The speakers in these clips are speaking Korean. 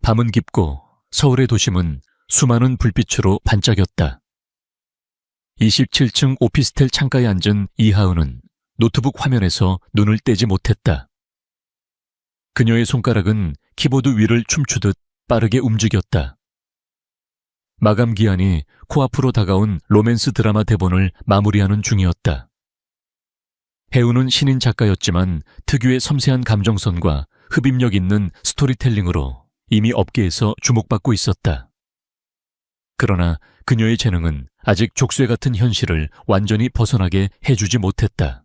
밤은 깊고 서울의 도심은 수많은 불빛으로 반짝였다. 27층 오피스텔 창가에 앉은 이하은은 노트북 화면에서 눈을 떼지 못했다. 그녀의 손가락은 키보드 위를 춤추듯 빠르게 움직였다. 마감 기한이 코앞으로 다가온 로맨스 드라마 대본을 마무리하는 중이었다. 해운은 신인 작가였지만 특유의 섬세한 감정선과 흡입력 있는 스토리텔링으로 이미 업계에서 주목받고 있었다. 그러나 그녀의 재능은 아직 족쇄 같은 현실을 완전히 벗어나게 해주지 못했다.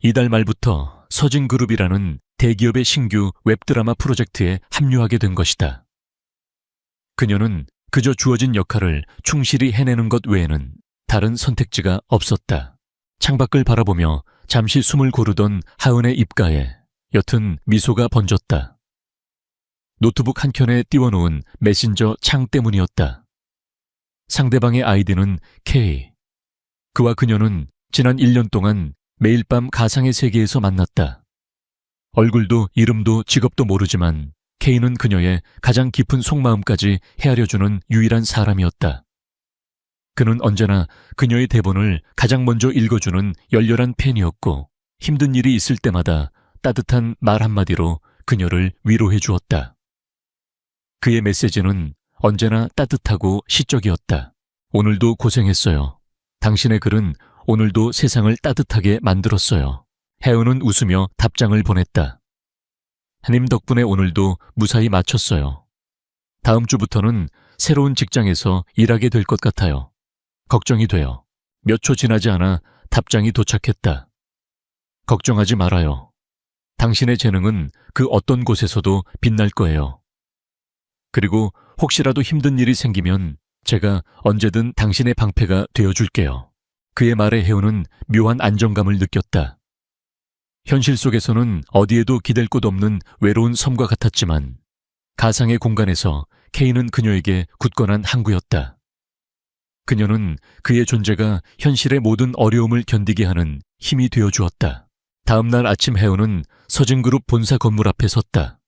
이달 말부터 서진그룹이라는 대기업의 신규 웹드라마 프로젝트에 합류하게 된 것이다. 그녀는 그저 주어진 역할을 충실히 해내는 것 외에는 다른 선택지가 없었다. 창밖을 바라보며 잠시 숨을 고르던 하은의 입가에 옅은 미소가 번졌다. 노트북 한켠에 띄워놓은 메신저 창 때문이었다. 상대방의 아이디는 K. 그와 그녀는 지난 1년 동안 매일 밤 가상의 세계에서 만났다. 얼굴도 이름도 직업도 모르지만 K는 그녀의 가장 깊은 속마음까지 헤아려주는 유일한 사람이었다. 그는 언제나 그녀의 대본을 가장 먼저 읽어주는 열렬한 팬이었고 힘든 일이 있을 때마다 따뜻한 말 한마디로 그녀를 위로해 주었다. 그의 메시지는 언제나 따뜻하고 시적이었다. 오늘도 고생했어요. 당신의 글은 오늘도 세상을 따뜻하게 만들었어요. 해운은 웃으며 답장을 보냈다. 님 덕분에 오늘도 무사히 마쳤어요. 다음 주부터는 새로운 직장에서 일하게 될 것 같아요. 걱정이 돼요. 몇 초 지나지 않아 답장이 도착했다. 걱정하지 말아요. 당신의 재능은 그 어떤 곳에서도 빛날 거예요. 그리고 혹시라도 힘든 일이 생기면 제가 언제든 당신의 방패가 되어줄게요. 그의 말에 해운은 묘한 안정감을 느꼈다. 현실 속에서는 어디에도 기댈 곳 없는 외로운 섬과 같았지만 가상의 공간에서 K는 그녀에게 굳건한 항구였다. 그녀는 그의 존재가 현실의 모든 어려움을 견디게 하는 힘이 되어주었다. 다음 날 아침 해운은 서진그룹 본사 건물 앞에 섰다.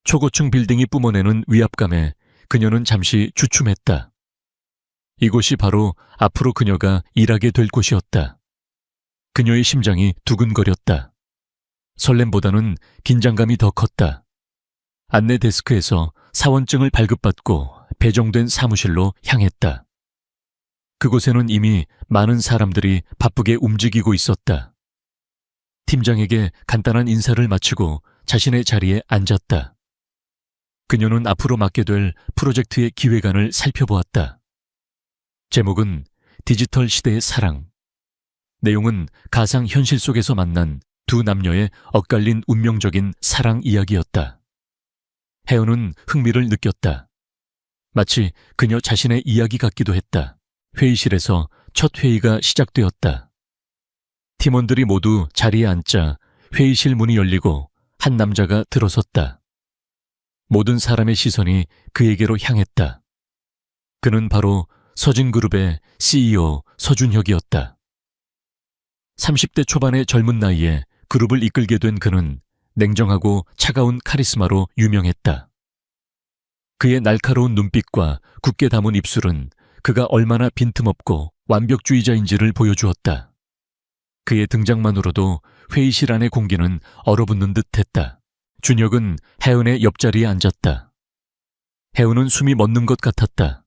초고층 빌딩이 뿜어내는 위압감에 그녀는 잠시 주춤했다. 이곳이 바로 앞으로 그녀가 일하게 될 곳이었다. 그녀의 심장이 두근거렸다. 설렘보다는 긴장감이 더 컸다. 안내 데스크에서 사원증을 발급받고 배정된 사무실로 향했다. 그곳에는 이미 많은 사람들이 바쁘게 움직이고 있었다. 팀장에게 간단한 인사를 마치고 자신의 자리에 앉았다. 그녀는 앞으로 맡게 될 프로젝트의 기획안을 살펴보았다. 제목은 디지털 시대의 사랑. 내용은 가상 현실 속에서 만난 두 남녀의 엇갈린 운명적인 사랑 이야기였다. 해운은 흥미를 느꼈다. 마치 그녀 자신의 이야기 같기도 했다. 회의실에서 첫 회의가 시작되었다. 팀원들이 모두 자리에 앉자 회의실 문이 열리고 한 남자가 들어섰다. 모든 사람의 시선이 그에게로 향했다. 그는 바로 서진그룹의 CEO 서준혁이었다. 30대 초반의 젊은 나이에 그룹을 이끌게 된 그는 냉정하고 차가운 카리스마로 유명했다. 그의 날카로운 눈빛과 굳게 담은 입술은 그가 얼마나 빈틈없고 완벽주의자인지를 보여주었다. 그의 등장만으로도 회의실 안의 공기는 얼어붙는 듯했다. 준혁은 해은의 옆자리에 앉았다. 해은은 숨이 멎는 것 같았다.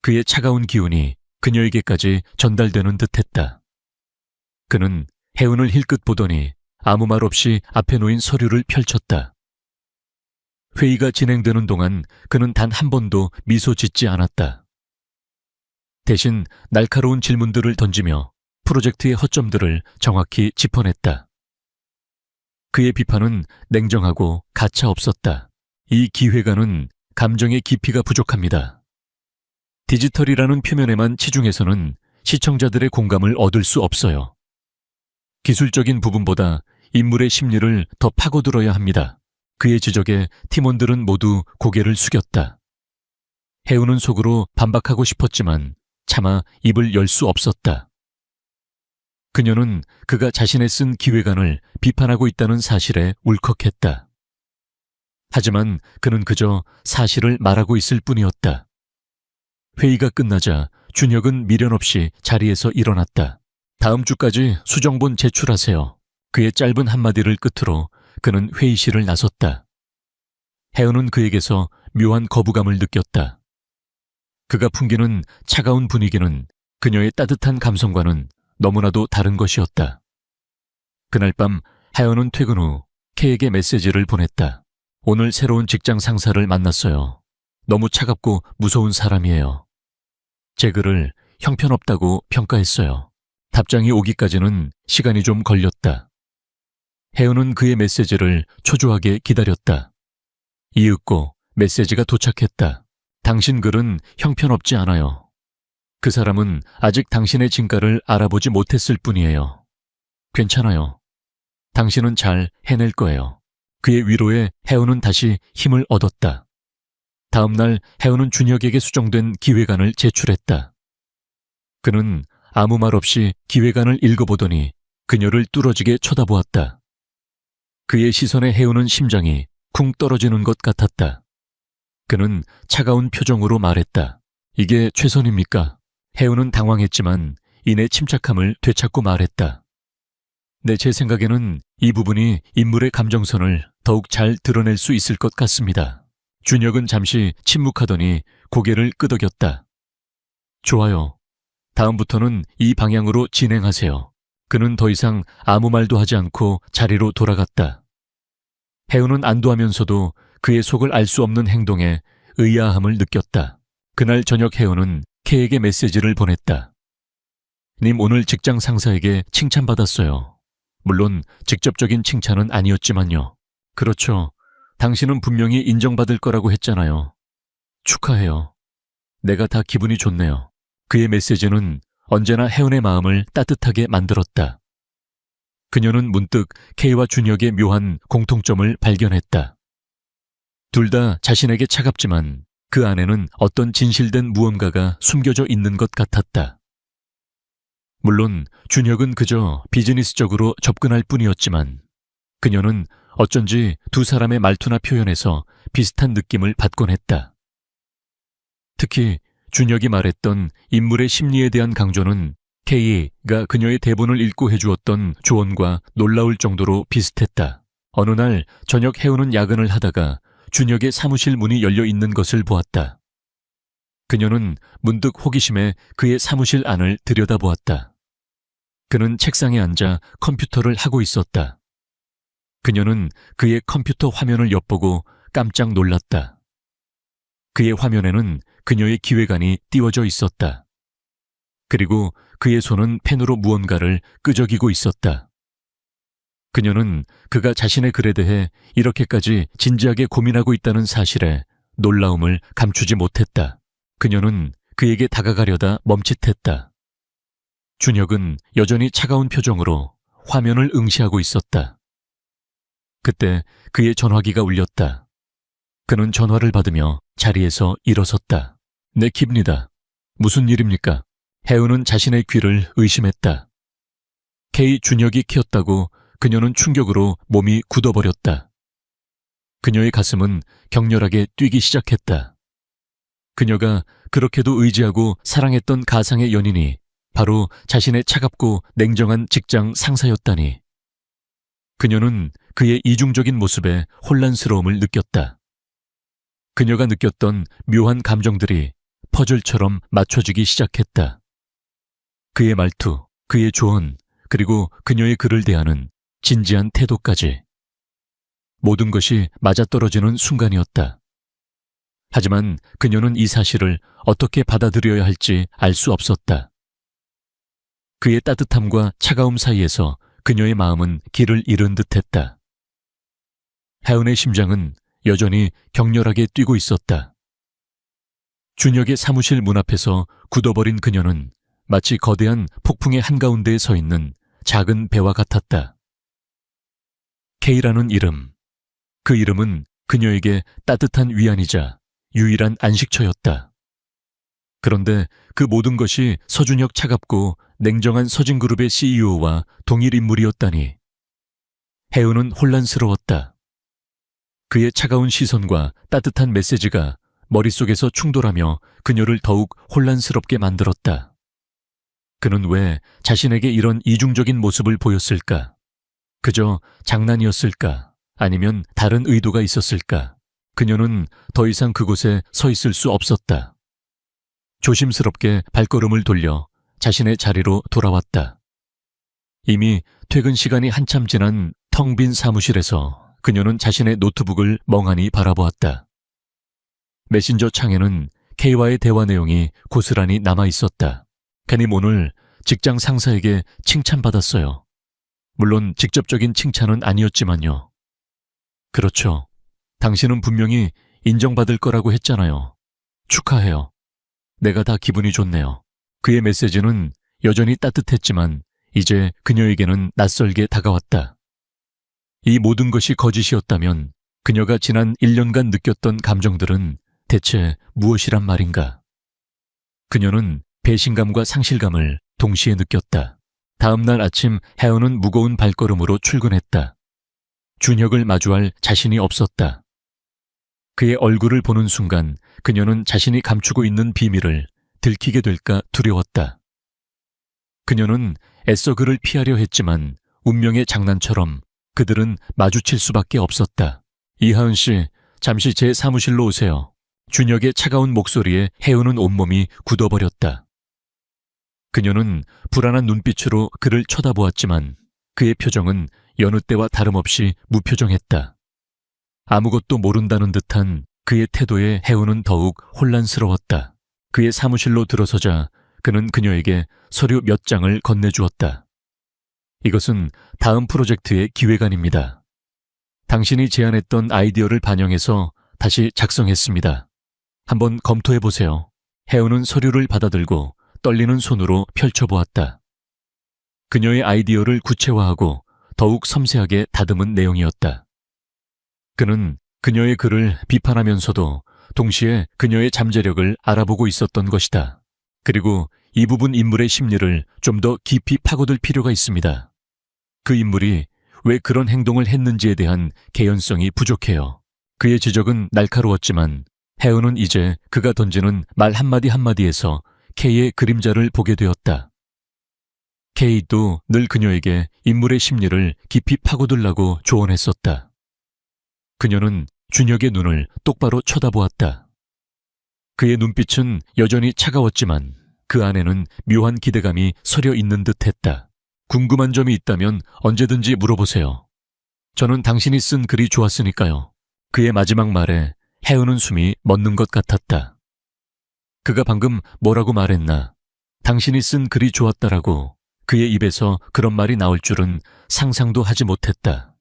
그의 차가운 기운이 그녀에게까지 전달되는 듯했다. 그는 해운을 힐끗 보더니 아무 말 없이 앞에 놓인 서류를 펼쳤다. 회의가 진행되는 동안 그는 단 한 번도 미소 짓지 않았다. 대신 날카로운 질문들을 던지며 프로젝트의 허점들을 정확히 짚어냈다. 그의 비판은 냉정하고 가차 없었다. 이 기획안은 감정의 깊이가 부족합니다. 디지털이라는 표면에만 치중해서는 시청자들의 공감을 얻을 수 없어요. 기술적인 부분보다 인물의 심리를 더 파고들어야 합니다. 그의 지적에 팀원들은 모두 고개를 숙였다. 해운은 속으로 반박하고 싶었지만 차마 입을 열 수 없었다. 그녀는 그가 자신의 쓴 기획안을 비판하고 있다는 사실에 울컥했다. 하지만 그는 그저 사실을 말하고 있을 뿐이었다. 회의가 끝나자 준혁은 미련 없이 자리에서 일어났다. 다음 주까지 수정본 제출하세요. 그의 짧은 한마디를 끝으로 그는 회의실을 나섰다. 혜은은 그에게서 묘한 거부감을 느꼈다. 그가 풍기는 차가운 분위기는 그녀의 따뜻한 감성과는 너무나도 다른 것이었다. 그날 밤 혜은은 퇴근 후 K에게 메시지를 보냈다. 오늘 새로운 직장 상사를 만났어요. 너무 차갑고 무서운 사람이에요. 제 글을 형편없다고 평가했어요. 답장이 오기까지는 시간이 좀 걸렸다. 혜은은 그의 메시지를 초조하게 기다렸다. 이윽고 메시지가 도착했다. 당신 글은 형편없지 않아요. 그 사람은 아직 당신의 진가를 알아보지 못했을 뿐이에요. 괜찮아요. 당신은 잘 해낼 거예요. 그의 위로에 혜은은 다시 힘을 얻었다. 다음 날 혜은은 준혁에게 수정된 기획안을 제출했다. 그는 아무 말 없이 기획안을 읽어보더니 그녀를 뚫어지게 쳐다보았다. 그의 시선에 혜은은 심장이 쿵 떨어지는 것 같았다. 그는 차가운 표정으로 말했다. 이게 최선입니까? 혜은은 당황했지만 이내 침착함을 되찾고 말했다. 네, 제 생각에는 이 부분이 인물의 감정선을 더욱 잘 드러낼 수 있을 것 같습니다. 준혁은 잠시 침묵하더니 고개를 끄덕였다. 좋아요. 다음부터는 이 방향으로 진행하세요. 그는 더 이상 아무 말도 하지 않고 자리로 돌아갔다. 혜은은 안도하면서도 그의 속을 알 수 없는 행동에 의아함을 느꼈다. 그날 저녁 혜은은 K에게 메시지를 보냈다. 님, 오늘 직장 상사에게 칭찬받았어요. 물론 직접적인 칭찬은 아니었지만요. 그렇죠. 당신은 분명히 인정받을 거라고 했잖아요. 축하해요. 내가 다 기분이 좋네요. 그의 메시지는 언제나 혜은의 마음을 따뜻하게 만들었다. 그녀는 문득 K와 준혁의 묘한 공통점을 발견했다. 둘 다 자신에게 차갑지만 그 안에는 어떤 진실된 무언가가 숨겨져 있는 것 같았다. 물론 준혁은 그저 비즈니스적으로 접근할 뿐이었지만 그녀는 어쩐지 두 사람의 말투나 표현에서 비슷한 느낌을 받곤 했다. 특히 준혁이 말했던 인물의 심리에 대한 강조는 K가 그녀의 대본을 읽고 해주었던 조언과 놀라울 정도로 비슷했다. 어느 날 저녁 혜은은 야근을 하다가 준혁의 사무실 문이 열려 있는 것을 보았다. 그녀는 문득 호기심에 그의 사무실 안을 들여다보았다. 그는 책상에 앉아 컴퓨터를 하고 있었다. 그녀는 그의 컴퓨터 화면을 엿보고 깜짝 놀랐다. 그의 화면에는 그녀의 기획안이 띄워져 있었다. 그리고 그의 손은 펜으로 무언가를 끄적이고 있었다. 그녀는 그가 자신의 글에 대해 이렇게까지 진지하게 고민하고 있다는 사실에 놀라움을 감추지 못했다. 그녀는 그에게 다가가려다 멈칫했다. 준혁은 여전히 차가운 표정으로 화면을 응시하고 있었다. 그때 그의 전화기가 울렸다. 그는 전화를 받으며 자리에서 일어섰다. 네, 킵니다. 무슨 일입니까? 혜은은 자신의 귀를 의심했다. K 준혁이 키웠다고 그녀는 충격으로 몸이 굳어버렸다. 그녀의 가슴은 격렬하게 뛰기 시작했다. 그녀가 그렇게도 의지하고 사랑했던 가상의 연인이 바로 자신의 차갑고 냉정한 직장 상사였다니. 그녀는 그의 이중적인 모습에 혼란스러움을 느꼈다. 그녀가 느꼈던 묘한 감정들이 퍼즐처럼 맞춰지기 시작했다. 그의 말투, 그의 조언, 그리고 그녀의 글을 대하는 진지한 태도까지. 모든 것이 맞아떨어지는 순간이었다. 하지만 그녀는 이 사실을 어떻게 받아들여야 할지 알 수 없었다. 그의 따뜻함과 차가움 사이에서 그녀의 마음은 길을 잃은 듯했다. 혜은의 심장은 여전히 격렬하게 뛰고 있었다. 준혁의 사무실 문 앞에서 굳어버린 그녀는 마치 거대한 폭풍의 한가운데에 서 있는 작은 배와 같았다. K라는 이름, 그 이름은 그녀에게 따뜻한 위안이자 유일한 안식처였다. 그런데 그 모든 것이 서준혁 차갑고 냉정한 서진그룹의 CEO와 동일 인물이었다니. 혜은은 혼란스러웠다. 그의 차가운 시선과 따뜻한 메시지가 머릿속에서 충돌하며 그녀를 더욱 혼란스럽게 만들었다. 그는 왜 자신에게 이런 이중적인 모습을 보였을까? 그저 장난이었을까? 아니면 다른 의도가 있었을까? 그녀는 더 이상 그곳에 서 있을 수 없었다. 조심스럽게 발걸음을 돌려 자신의 자리로 돌아왔다. 이미 퇴근 시간이 한참 지난 텅 빈 사무실에서 그녀는 자신의 노트북을 멍하니 바라보았다. 메신저 창에는 K와의 대화 내용이 고스란히 남아 있었다. 걔님 오늘 직장 상사에게 칭찬받았어요. 물론 직접적인 칭찬은 아니었지만요. 그렇죠. 당신은 분명히 인정받을 거라고 했잖아요. 축하해요. 내가 다 기분이 좋네요. 그의 메시지는 여전히 따뜻했지만 이제 그녀에게는 낯설게 다가왔다. 이 모든 것이 거짓이었다면 그녀가 지난 1년간 느꼈던 감정들은 대체 무엇이란 말인가? 그녀는 배신감과 상실감을 동시에 느꼈다. 다음 날 아침 혜은은 무거운 발걸음으로 출근했다. 준혁을 마주할 자신이 없었다. 그의 얼굴을 보는 순간 그녀는 자신이 감추고 있는 비밀을 들키게 될까 두려웠다. 그녀는 애써 그를 피하려 했지만 운명의 장난처럼 그들은 마주칠 수밖에 없었다. 이하은 씨, 잠시 제 사무실로 오세요. 준혁의 차가운 목소리에 혜은은 온몸이 굳어버렸다. 그녀는 불안한 눈빛으로 그를 쳐다보았지만 그의 표정은 여느 때와 다름없이 무표정했다. 아무것도 모른다는 듯한 그의 태도에 혜은은 더욱 혼란스러웠다. 그의 사무실로 들어서자 그는 그녀에게 서류 몇 장을 건네주었다. 이것은 다음 프로젝트의 기획안입니다. 당신이 제안했던 아이디어를 반영해서 다시 작성했습니다. 한번 검토해보세요. 혜은은 서류를 받아들고 떨리는 손으로 펼쳐보았다. 그녀의 아이디어를 구체화하고 더욱 섬세하게 다듬은 내용이었다. 그는 그녀의 글을 비판하면서도 동시에 그녀의 잠재력을 알아보고 있었던 것이다. 그리고 이 부분 인물의 심리를 좀 더 깊이 파고들 필요가 있습니다. 그 인물이 왜 그런 행동을 했는지에 대한 개연성이 부족해요. 그의 지적은 날카로웠지만 혜은은 이제 그가 던지는 말 한마디 한마디에서 K의 그림자를 보게 되었다. K도 늘 그녀에게 인물의 심리를 깊이 파고들라고 조언했었다. 그녀는 준혁의 눈을 똑바로 쳐다보았다. 그의 눈빛은 여전히 차가웠지만 그 안에는 묘한 기대감이 서려 있는 듯했다. 궁금한 점이 있다면 언제든지 물어보세요. 저는 당신이 쓴 글이 좋았으니까요. 그의 마지막 말에 혜은은 숨이 멎는 것 같았다. 그가 방금 뭐라고 말했나? 당신이 쓴 글이 좋았다라고 그의 입에서 그런 말이 나올 줄은 상상도 하지 못했다.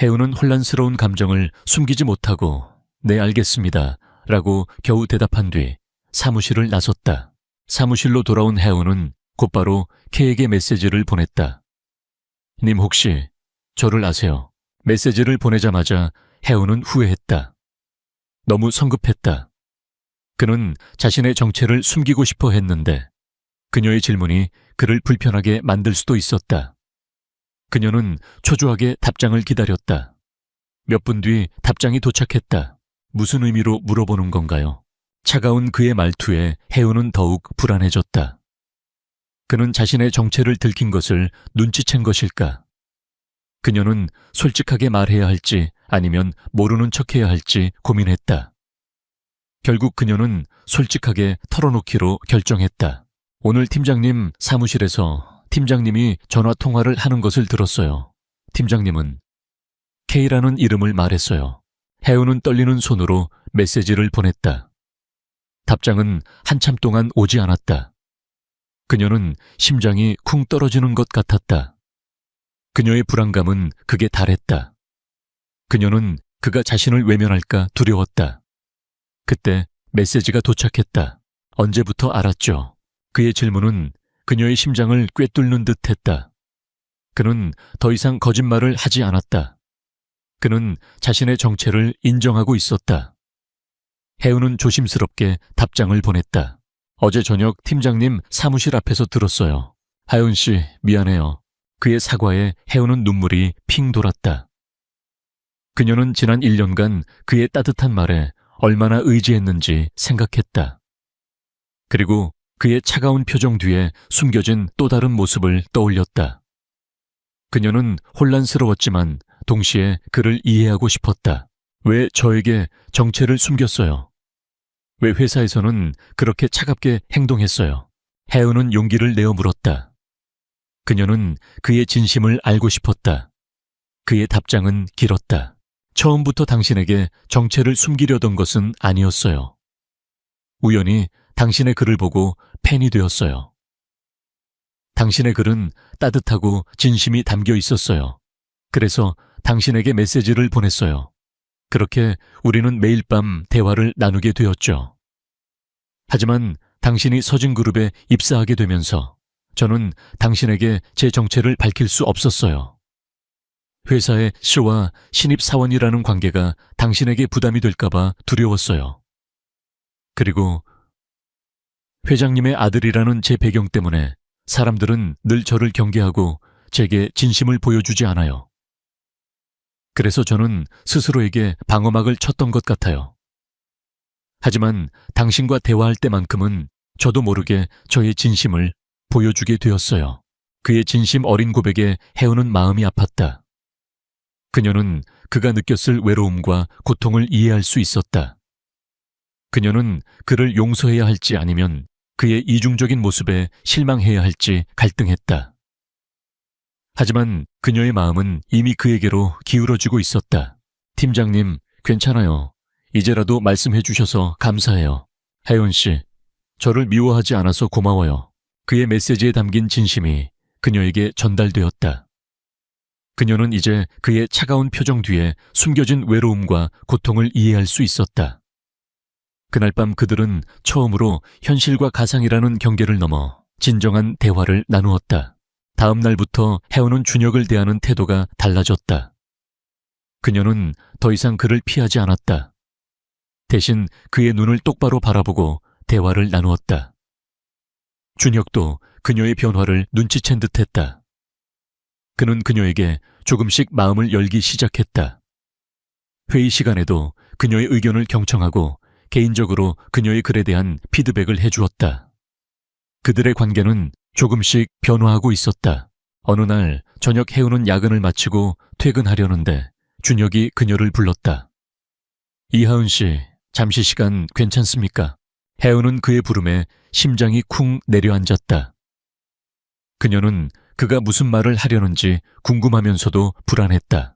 혜은은 혼란스러운 감정을 숨기지 못하고 네 알겠습니다 라고 겨우 대답한 뒤 사무실을 나섰다. 사무실로 돌아온 혜은은 곧바로 K에게 메시지를 보냈다. 님 혹시 저를 아세요? 메시지를 보내자마자 혜은은 후회했다. 너무 성급했다. 그는 자신의 정체를 숨기고 싶어 했는데 그녀의 질문이 그를 불편하게 만들 수도 있었다. 그녀는 초조하게 답장을 기다렸다. 몇 분 뒤 답장이 도착했다. 무슨 의미로 물어보는 건가요? 차가운 그의 말투에 혜은은 더욱 불안해졌다. 그는 자신의 정체를 들킨 것을 눈치챈 것일까? 그녀는 솔직하게 말해야 할지 아니면 모르는 척해야 할지 고민했다. 결국 그녀는 솔직하게 털어놓기로 결정했다. 오늘 팀장님 사무실에서 팀장님이 전화 통화를 하는 것을 들었어요. 팀장님은 K라는 이름을 말했어요. 혜은은 떨리는 손으로 메시지를 보냈다. 답장은 한참 동안 오지 않았다. 그녀는 심장이 쿵 떨어지는 것 같았다. 그녀의 불안감은 극에 달했다. 그녀는 그가 자신을 외면할까 두려웠다. 그때 메시지가 도착했다. 언제부터 알았죠? 그의 질문은 그녀의 심장을 꿰뚫는 듯 했다. 그는 더 이상 거짓말을 하지 않았다. 그는 자신의 정체를 인정하고 있었다. 혜은은 조심스럽게 답장을 보냈다. 어제 저녁 팀장님 사무실 앞에서 들었어요. 하윤 씨, 미안해요. 그의 사과에 혜은은 눈물이 핑 돌았다. 그녀는 지난 1년간 그의 따뜻한 말에 얼마나 의지했는지 생각했다. 그리고 그의 차가운 표정 뒤에 숨겨진 또 다른 모습을 떠올렸다. 그녀는 혼란스러웠지만 동시에 그를 이해하고 싶었다. 왜 저에게 정체를 숨겼어요? 왜 회사에서는 그렇게 차갑게 행동했어요? 혜은은 용기를 내어 물었다. 그녀는 그의 진심을 알고 싶었다. 그의 답장은 길었다. 처음부터 당신에게 정체를 숨기려던 것은 아니었어요. 우연히 당신의 글을 보고 팬이 되었어요. 당신의 글은 따뜻하고 진심이 담겨 있었어요. 그래서 당신에게 메시지를 보냈어요. 그렇게 우리는 매일 밤 대화를 나누게 되었죠. 하지만 당신이 서진그룹에 입사하게 되면서 저는 당신에게 제 정체를 밝힐 수 없었어요. 회사의 시와 신입사원이라는 관계가 당신에게 부담이 될까봐 두려웠어요. 그리고 회장님의 아들이라는 제 배경 때문에 사람들은 늘 저를 경계하고 제게 진심을 보여주지 않아요. 그래서 저는 스스로에게 방어막을 쳤던 것 같아요. 하지만 당신과 대화할 때만큼은 저도 모르게 저의 진심을 보여주게 되었어요. 그의 진심 어린 고백에 혜은은 마음이 아팠다. 그녀는 그가 느꼈을 외로움과 고통을 이해할 수 있었다. 그녀는 그를 용서해야 할지 아니면 그의 이중적인 모습에 실망해야 할지 갈등했다. 하지만 그녀의 마음은 이미 그에게로 기울어지고 있었다. 팀장님, 괜찮아요. 이제라도 말씀해 주셔서 감사해요. 혜은 씨, 저를 미워하지 않아서 고마워요. 그의 메시지에 담긴 진심이 그녀에게 전달되었다. 그녀는 이제 그의 차가운 표정 뒤에 숨겨진 외로움과 고통을 이해할 수 있었다. 그날 밤 그들은 처음으로 현실과 가상이라는 경계를 넘어 진정한 대화를 나누었다. 다음 날부터 혜은은 준혁을 대하는 태도가 달라졌다. 그녀는 더 이상 그를 피하지 않았다. 대신 그의 눈을 똑바로 바라보고 대화를 나누었다. 준혁도 그녀의 변화를 눈치챈 듯했다. 그는 그녀에게 조금씩 마음을 열기 시작했다. 회의 시간에도 그녀의 의견을 경청하고 개인적으로 그녀의 글에 대한 피드백을 해주었다. 그들의 관계는 조금씩 변화하고 있었다. 어느 날 저녁 혜은은 야근을 마치고 퇴근하려는데 준혁이 그녀를 불렀다. 이하은 씨, 잠시 시간 괜찮습니까? 혜은은 그의 부름에 심장이 쿵 내려앉았다. 그녀는 그가 무슨 말을 하려는지 궁금하면서도 불안했다.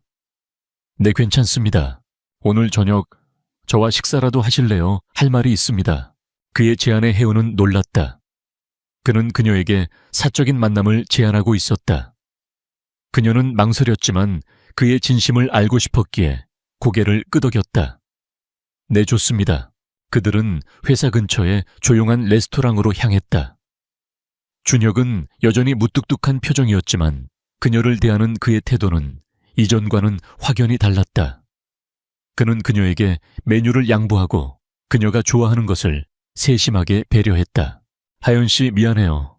네, 괜찮습니다. 오늘 저녁 저와 식사라도 하실래요? 할 말이 있습니다. 그의 제안에 혜은은 놀랐다. 그는 그녀에게 사적인 만남을 제안하고 있었다. 그녀는 망설였지만 그의 진심을 알고 싶었기에 고개를 끄덕였다. 네, 좋습니다. 그들은 회사 근처의 조용한 레스토랑으로 향했다. 준혁은 여전히 무뚝뚝한 표정이었지만 그녀를 대하는 그의 태도는 이전과는 확연히 달랐다. 그는 그녀에게 메뉴를 양보하고 그녀가 좋아하는 것을 세심하게 배려했다. 하연 씨, 미안해요.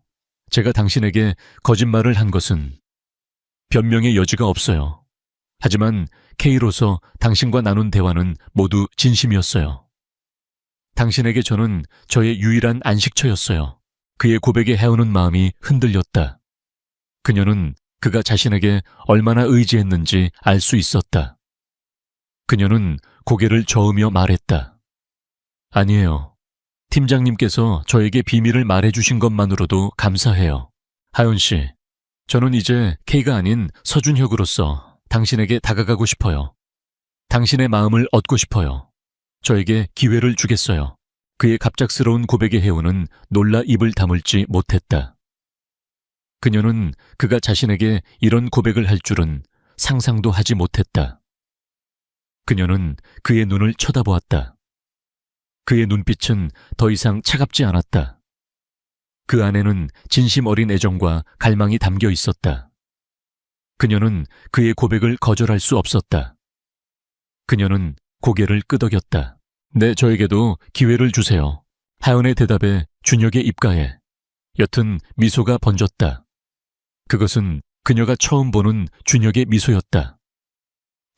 제가 당신에게 거짓말을 한 것은 변명의 여지가 없어요. 하지만 K로서 당신과 나눈 대화는 모두 진심이었어요. 당신에게 저는 저의 유일한 안식처였어요. 그의 고백에 혜은은 마음이 흔들렸다. 그녀는 그가 자신에게 얼마나 의지했는지 알 수 있었다. 그녀는 고개를 저으며 말했다. 아니에요. 팀장님께서 저에게 비밀을 말해주신 것만으로도 감사해요. 하연 씨, 저는 이제 K가 아닌 서준혁으로서 당신에게 다가가고 싶어요. 당신의 마음을 얻고 싶어요. 저에게 기회를 주겠어요. 그의 갑작스러운 고백에 혜은은 놀라 입을 다물지 못했다. 그녀는 그가 자신에게 이런 고백을 할 줄은 상상도 하지 못했다. 그녀는 그의 눈을 쳐다보았다. 그의 눈빛은 더 이상 차갑지 않았다. 그 안에는 진심 어린 애정과 갈망이 담겨 있었다. 그녀는 그의 고백을 거절할 수 없었다. 그녀는 고개를 끄덕였다. 네, 저에게도 기회를 주세요. 하연의 대답에 준혁의 입가에 옅은 미소가 번졌다. 그것은 그녀가 처음 보는 준혁의 미소였다.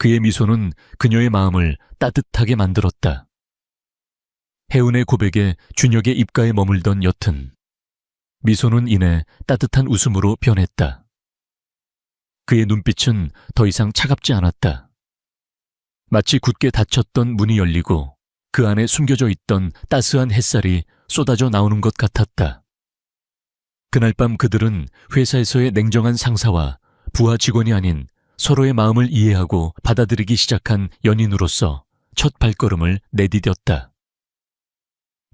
그의 미소는 그녀의 마음을 따뜻하게 만들었다. 혜은의 고백에 준혁의 입가에 머물던 옅은 미소는 이내 따뜻한 웃음으로 변했다. 그의 눈빛은 더 이상 차갑지 않았다. 마치 굳게 닫혔던 문이 열리고 그 안에 숨겨져 있던 따스한 햇살이 쏟아져 나오는 것 같았다. 그날 밤 그들은 회사에서의 냉정한 상사와 부하 직원이 아닌 서로의 마음을 이해하고 받아들이기 시작한 연인으로서 첫 발걸음을 내디뎠다.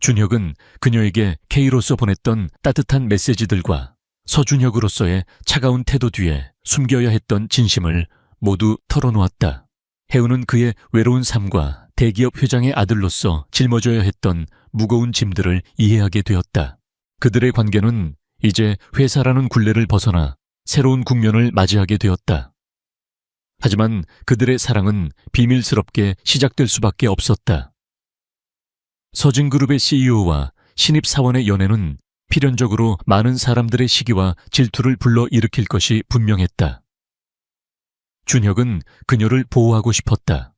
준혁은 그녀에게 K로서 보냈던 따뜻한 메시지들과 서준혁으로서의 차가운 태도 뒤에 숨겨야 했던 진심을 모두 털어놓았다. 혜우는 그의 외로운 삶과 대기업 회장의 아들로서 짊어져야 했던 무거운 짐들을 이해하게 되었다. 그들의 관계는 이제 회사라는 굴레를 벗어나 새로운 국면을 맞이하게 되었다. 하지만 그들의 사랑은 비밀스럽게 시작될 수밖에 없었다. 서진그룹의 CEO와 신입사원의 연애는 필연적으로 많은 사람들의 시기와 질투를 불러일으킬 것이 분명했다. 준혁은 그녀를 보호하고 싶었다.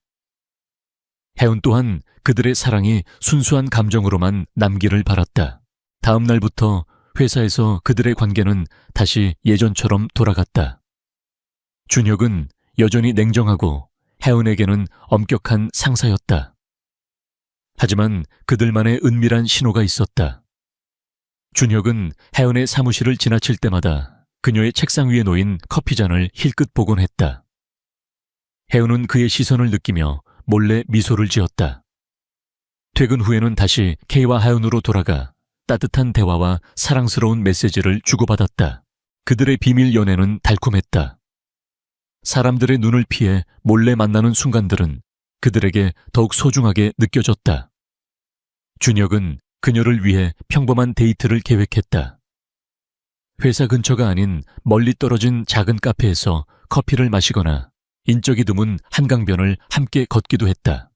혜은 또한 그들의 사랑이 순수한 감정으로만 남기를 바랐다. 다음 날부터 회사에서 그들의 관계는 다시 예전처럼 돌아갔다. 준혁은 여전히 냉정하고 혜은에게는 엄격한 상사였다. 하지만 그들만의 은밀한 신호가 있었다. 준혁은 혜은의 사무실을 지나칠 때마다 그녀의 책상 위에 놓인 커피잔을 힐끗 보곤 했다. 혜은은 그의 시선을 느끼며 몰래 미소를 지었다. 퇴근 후에는 다시 K와 하윤으로 돌아가 따뜻한 대화와 사랑스러운 메시지를 주고받았다. 그들의 비밀 연애는 달콤했다. 사람들의 눈을 피해 몰래 만나는 순간들은 그들에게 더욱 소중하게 느껴졌다. 준혁은 그녀를 위해 평범한 데이트를 계획했다. 회사 근처가 아닌 멀리 떨어진 작은 카페에서 커피를 마시거나 인적이 드문 한강변을 함께 걷기도 했다.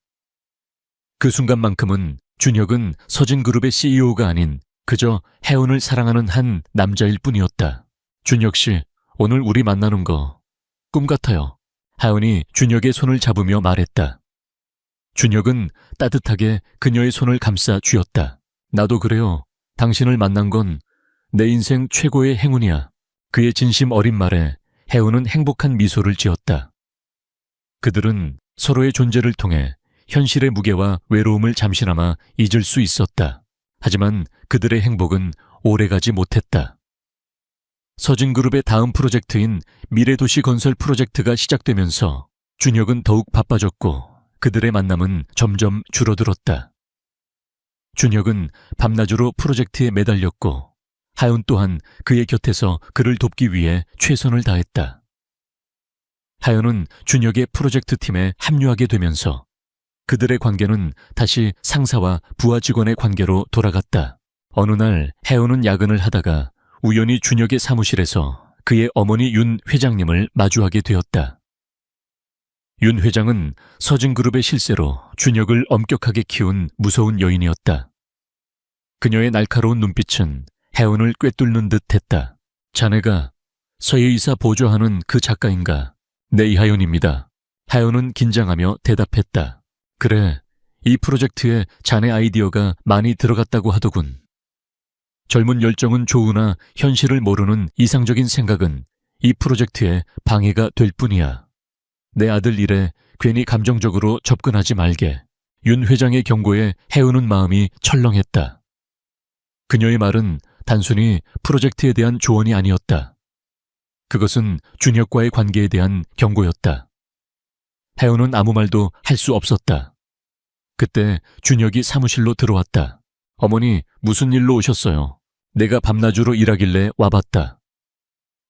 그 순간만큼은 준혁은 서진그룹의 CEO가 아닌 그저 혜은을 사랑하는 한 남자일 뿐이었다. 준혁 씨, 오늘 우리 만나는 거 꿈 같아요. 하은이 준혁의 손을 잡으며 말했다. 준혁은 따뜻하게 그녀의 손을 감싸 쥐었다. 나도 그래요. 당신을 만난 건 내 인생 최고의 행운이야. 그의 진심 어린 말에 혜은은 행복한 미소를 지었다. 그들은 서로의 존재를 통해 현실의 무게와 외로움을 잠시나마 잊을 수 있었다. 하지만 그들의 행복은 오래가지 못했다. 서진그룹의 다음 프로젝트인 미래도시 건설 프로젝트가 시작되면서 준혁은 더욱 바빠졌고 그들의 만남은 점점 줄어들었다. 준혁은 밤낮으로 프로젝트에 매달렸고 하윤 또한 그의 곁에서 그를 돕기 위해 최선을 다했다. 하윤은 준혁의 프로젝트 팀에 합류하게 되면서 그들의 관계는 다시 상사와 부하 직원의 관계로 돌아갔다. 어느 날 혜은은 야근을 하다가 우연히 준혁의 사무실에서 그의 어머니 윤 회장님을 마주하게 되었다. 윤 회장은 서진그룹의 실세로 준혁을 엄격하게 키운 무서운 여인이었다. 그녀의 날카로운 눈빛은 혜은을 꿰뚫는 듯 했다. 자네가 서예이사 보조하는 그 작가인가? 네, 이하윤입니다. 하윤은 긴장하며 대답했다. 그래, 이 프로젝트에 자네 아이디어가 많이 들어갔다고 하더군. 젊은 열정은 좋으나 현실을 모르는 이상적인 생각은 이 프로젝트에 방해가 될 뿐이야. 내 아들 일에 괜히 감정적으로 접근하지 말게. 윤 회장의 경고에 혜은은 마음이 철렁했다. 그녀의 말은 단순히 프로젝트에 대한 조언이 아니었다. 그것은 준혁과의 관계에 대한 경고였다. 혜은은 아무 말도 할 수 없었다. 그때 준혁이 사무실로 들어왔다. 어머니, 무슨 일로 오셨어요? 내가 밤낮으로 일하길래 와봤다.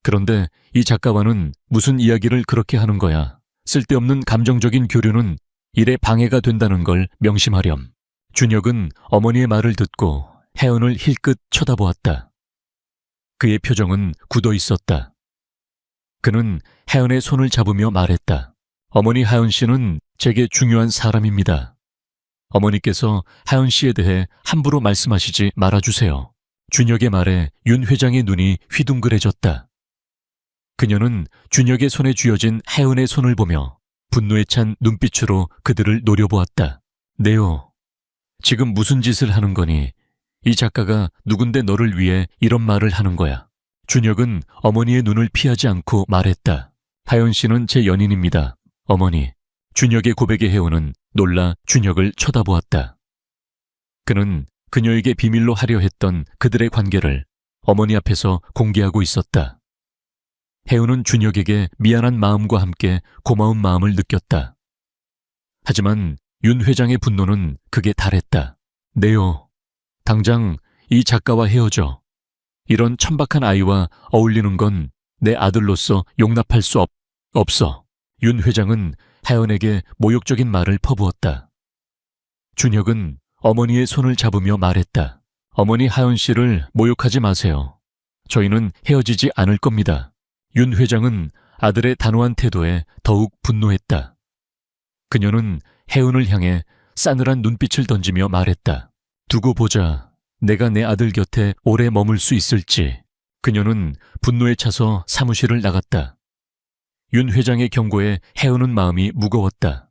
그런데 이 작가와는 무슨 이야기를 그렇게 하는 거야? 쓸데없는 감정적인 교류는 일에 방해가 된다는 걸 명심하렴. 준혁은 어머니의 말을 듣고 혜은을 힐끗 쳐다보았다. 그의 표정은 굳어 있었다. 그는 혜은의 손을 잡으며 말했다. 어머니, 하윤 씨는 제게 중요한 사람입니다. 어머니께서 하윤 씨에 대해 함부로 말씀하시지 말아주세요. 준혁의 말에 윤 회장의 눈이 휘둥그레졌다. 그녀는 준혁의 손에 쥐어진 혜은의 손을 보며 분노에 찬 눈빛으로 그들을 노려보았다. 네오, 지금 무슨 짓을 하는 거니? 이 작가가 누군데 너를 위해 이런 말을 하는 거야. 준혁은 어머니의 눈을 피하지 않고 말했다. 하연 씨는 제 연인입니다. 어머니. 준혁의 고백에 혜우는 놀라 준혁을 쳐다보았다. 그는 그녀에게 비밀로 하려 했던 그들의 관계를 어머니 앞에서 공개하고 있었다. 혜우는 준혁에게 미안한 마음과 함께 고마운 마음을 느꼈다. 하지만 윤 회장의 분노는 극에 달했다. 네요. 당장 이 작가와 헤어져. 이런 천박한 아이와 어울리는 건 내 아들로서 용납할 수 없어. 윤 회장은 하연에게 모욕적인 말을 퍼부었다. 준혁은 어머니의 손을 잡으며 말했다. 어머니 하연 씨를 모욕하지 마세요. 저희는 헤어지지 않을 겁니다. 윤 회장은 아들의 단호한 태도에 더욱 분노했다. 그녀는 혜은을 향해 싸늘한 눈빛을 던지며 말했다. 두고 보자. 내가 내 아들 곁에 오래 머물 수 있을지. 그녀는 분노에 차서 사무실을 나갔다. 윤 회장의 경고에 혜은은 마음이 무거웠다.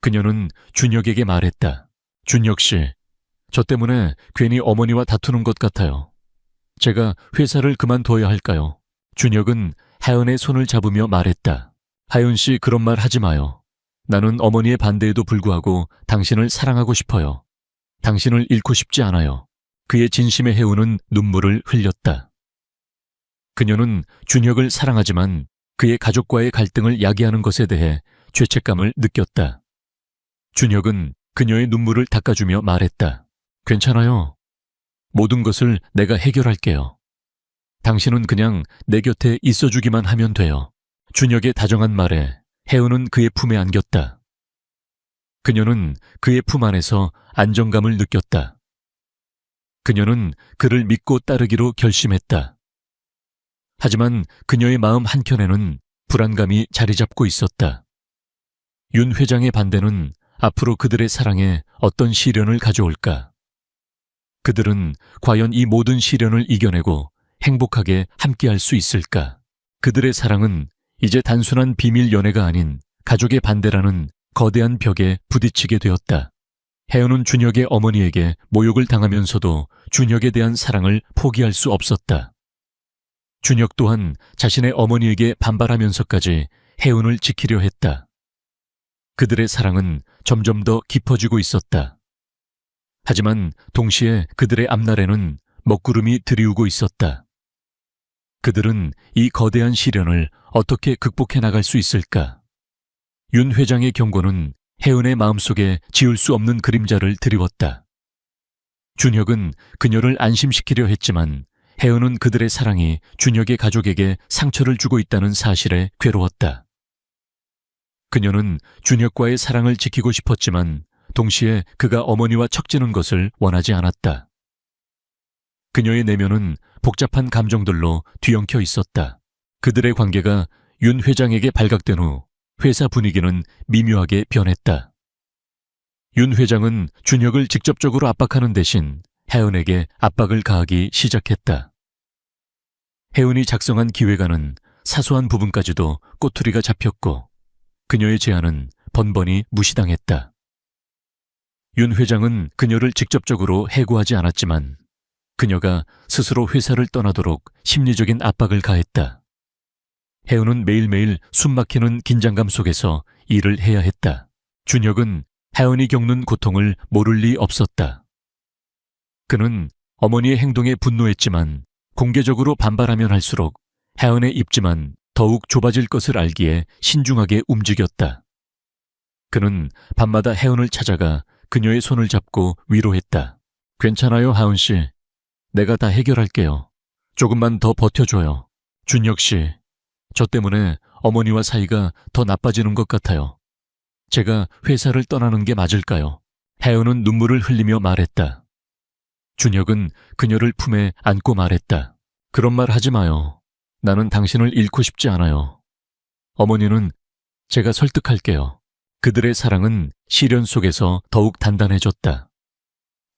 그녀는 준혁에게 말했다. 준혁 씨, 저 때문에 괜히 어머니와 다투는 것 같아요. 제가 회사를 그만둬야 할까요? 준혁은 하연의 손을 잡으며 말했다. 하연 씨, 그런 말 하지 마요. 나는 어머니의 반대에도 불구하고 당신을 사랑하고 싶어요. 당신을 잃고 싶지 않아요. 그의 진심에 혜우는 눈물을 흘렸다. 그녀는 준혁을 사랑하지만 그의 가족과의 갈등을 야기하는 것에 대해 죄책감을 느꼈다. 준혁은 그녀의 눈물을 닦아주며 말했다. 괜찮아요. 모든 것을 내가 해결할게요. 당신은 그냥 내 곁에 있어주기만 하면 돼요. 준혁의 다정한 말에 혜우는 그의 품에 안겼다. 그녀는 그의 품 안에서 안정감을 느꼈다. 그녀는 그를 믿고 따르기로 결심했다. 하지만 그녀의 마음 한켠에는 불안감이 자리 잡고 있었다. 윤 회장의 반대는 앞으로 그들의 사랑에 어떤 시련을 가져올까? 그들은 과연 이 모든 시련을 이겨내고 행복하게 함께할 수 있을까? 그들의 사랑은 이제 단순한 비밀 연애가 아닌 가족의 반대라는 거대한 벽에 부딪히게 되었다. 혜연은 준혁의 어머니에게 모욕을 당하면서도 준혁에 대한 사랑을 포기할 수 없었다. 준혁 또한 자신의 어머니에게 반발하면서까지 혜은을 지키려 했다. 그들의 사랑은 점점 더 깊어지고 있었다. 하지만 동시에 그들의 앞날에는 먹구름이 들이우고 있었다. 그들은 이 거대한 시련을 어떻게 극복해 나갈 수 있을까? 윤 회장의 경고는 혜은의 마음속에 지울 수 없는 그림자를 드리웠다. 준혁은 그녀를 안심시키려 했지만 혜은은 그들의 사랑이 준혁의 가족에게 상처를 주고 있다는 사실에 괴로웠다. 그녀는 준혁과의 사랑을 지키고 싶었지만 동시에 그가 어머니와 척지는 것을 원하지 않았다. 그녀의 내면은 복잡한 감정들로 뒤엉켜 있었다. 그들의 관계가 윤 회장에게 발각된 후 회사 분위기는 미묘하게 변했다. 윤 회장은 준혁을 직접적으로 압박하는 대신 혜은에게 압박을 가하기 시작했다. 혜은이 작성한 기획안은 사소한 부분까지도 꼬투리가 잡혔고 그녀의 제안은 번번이 무시당했다. 윤 회장은 그녀를 직접적으로 해고하지 않았지만 그녀가 스스로 회사를 떠나도록 심리적인 압박을 가했다. 혜은은 매일매일 숨막히는 긴장감 속에서 일을 해야 했다. 준혁은 혜은이 겪는 고통을 모를 리 없었다. 그는 어머니의 행동에 분노했지만 공개적으로 반발하면 할수록 혜은의 입지만 더욱 좁아질 것을 알기에 신중하게 움직였다. 그는 밤마다 혜은을 찾아가 그녀의 손을 잡고 위로했다. 괜찮아요, 하은 씨. 내가 다 해결할게요. 조금만 더 버텨줘요. 준혁 씨, 저 때문에 어머니와 사이가 더 나빠지는 것 같아요. 제가 회사를 떠나는 게 맞을까요? 혜은은 눈물을 흘리며 말했다. 준혁은 그녀를 품에 안고 말했다. 그런 말 하지 마요. 나는 당신을 잃고 싶지 않아요. 어머니는 제가 설득할게요. 그들의 사랑은 시련 속에서 더욱 단단해졌다.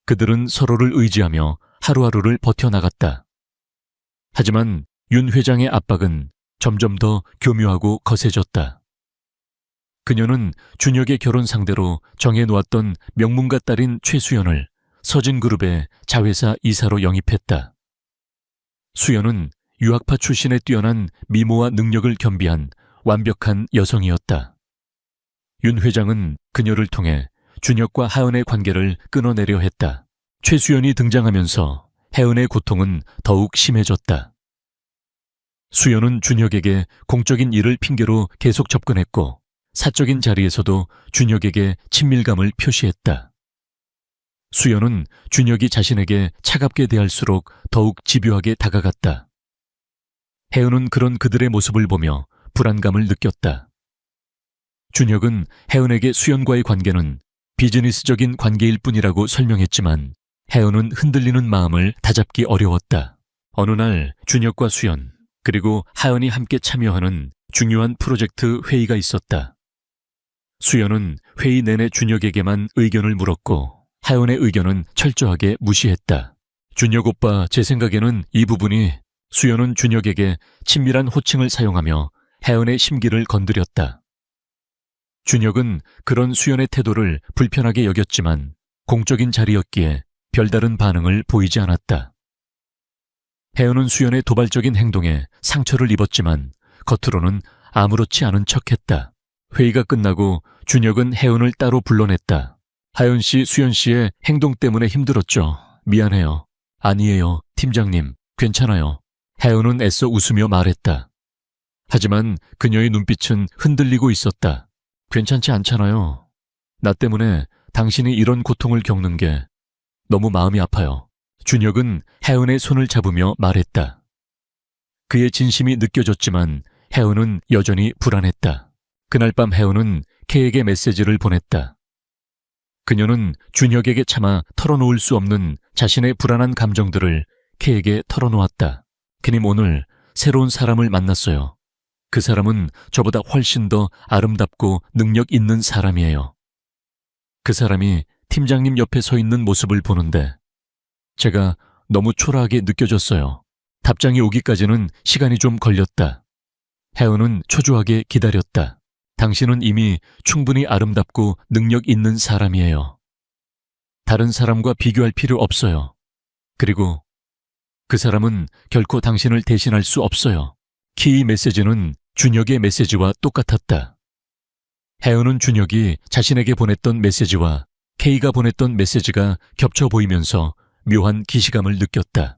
그들은 서로를 의지하며 하루하루를 버텨나갔다. 하지만 윤 회장의 압박은 점점 더 교묘하고 거세졌다. 그녀는 준혁의 결혼 상대로 정해놓았던 명문가 딸인 최수연을 서진그룹의 자회사 이사로 영입했다. 수연은 유학파 출신의 뛰어난 미모와 능력을 겸비한 완벽한 여성이었다. 윤 회장은 그녀를 통해 준혁과 하은의 관계를 끊어내려 했다. 최수연이 등장하면서 혜은의 고통은 더욱 심해졌다. 수연은 준혁에게 공적인 일을 핑계로 계속 접근했고 사적인 자리에서도 준혁에게 친밀감을 표시했다. 수연은 준혁이 자신에게 차갑게 대할수록 더욱 집요하게 다가갔다. 혜은은 그런 그들의 모습을 보며 불안감을 느꼈다. 준혁은 혜은에게 수연과의 관계는 비즈니스적인 관계일 뿐이라고 설명했지만 혜은은 흔들리는 마음을 다잡기 어려웠다. 어느 날 준혁과 수연 그리고 하은이 함께 참여하는 중요한 프로젝트 회의가 있었다. 수연은 회의 내내 준혁에게만 의견을 물었고 하은의 의견은 철저하게 무시했다. 준혁 오빠, 제 생각에는 이 부분이. 수연은 준혁에게 친밀한 호칭을 사용하며 혜은의 심기를 건드렸다. 준혁은 그런 수연의 태도를 불편하게 여겼지만 공적인 자리였기에 별다른 반응을 보이지 않았다. 혜은은 수연의 도발적인 행동에 상처를 입었지만 겉으로는 아무렇지 않은 척했다. 회의가 끝나고 준혁은 혜은을 따로 불러냈다. 하연 씨, 수연 씨의 행동 때문에 힘들었죠. 미안해요. 아니에요, 팀장님. 괜찮아요. 혜은은 애써 웃으며 말했다. 하지만 그녀의 눈빛은 흔들리고 있었다. 괜찮지 않잖아요. 나 때문에 당신이 이런 고통을 겪는 게 너무 마음이 아파요. 준혁은 혜은의 손을 잡으며 말했다. 그의 진심이 느껴졌지만 혜은은 여전히 불안했다. 그날 밤 혜은은 K에게 메시지를 보냈다. 그녀는 준혁에게 차마 털어놓을 수 없는 자신의 불안한 감정들을 K에게 털어놓았다. 그님, 오늘 새로운 사람을 만났어요. 그 사람은 저보다 훨씬 더 아름답고 능력 있는 사람이에요. 그 사람이 팀장님 옆에 서 있는 모습을 보는데 제가 너무 초라하게 느껴졌어요. 답장이 오기까지는 시간이 좀 걸렸다. 혜은은 초조하게 기다렸다. 당신은 이미 충분히 아름답고 능력 있는 사람이에요. 다른 사람과 비교할 필요 없어요. 그리고 그 사람은 결코 당신을 대신할 수 없어요. 키 메시지는 준혁의 메시지와 똑같았다. 혜은은 준혁이 자신에게 보냈던 메시지와 K가 보냈던 메시지가 겹쳐 보이면서 묘한 기시감을 느꼈다.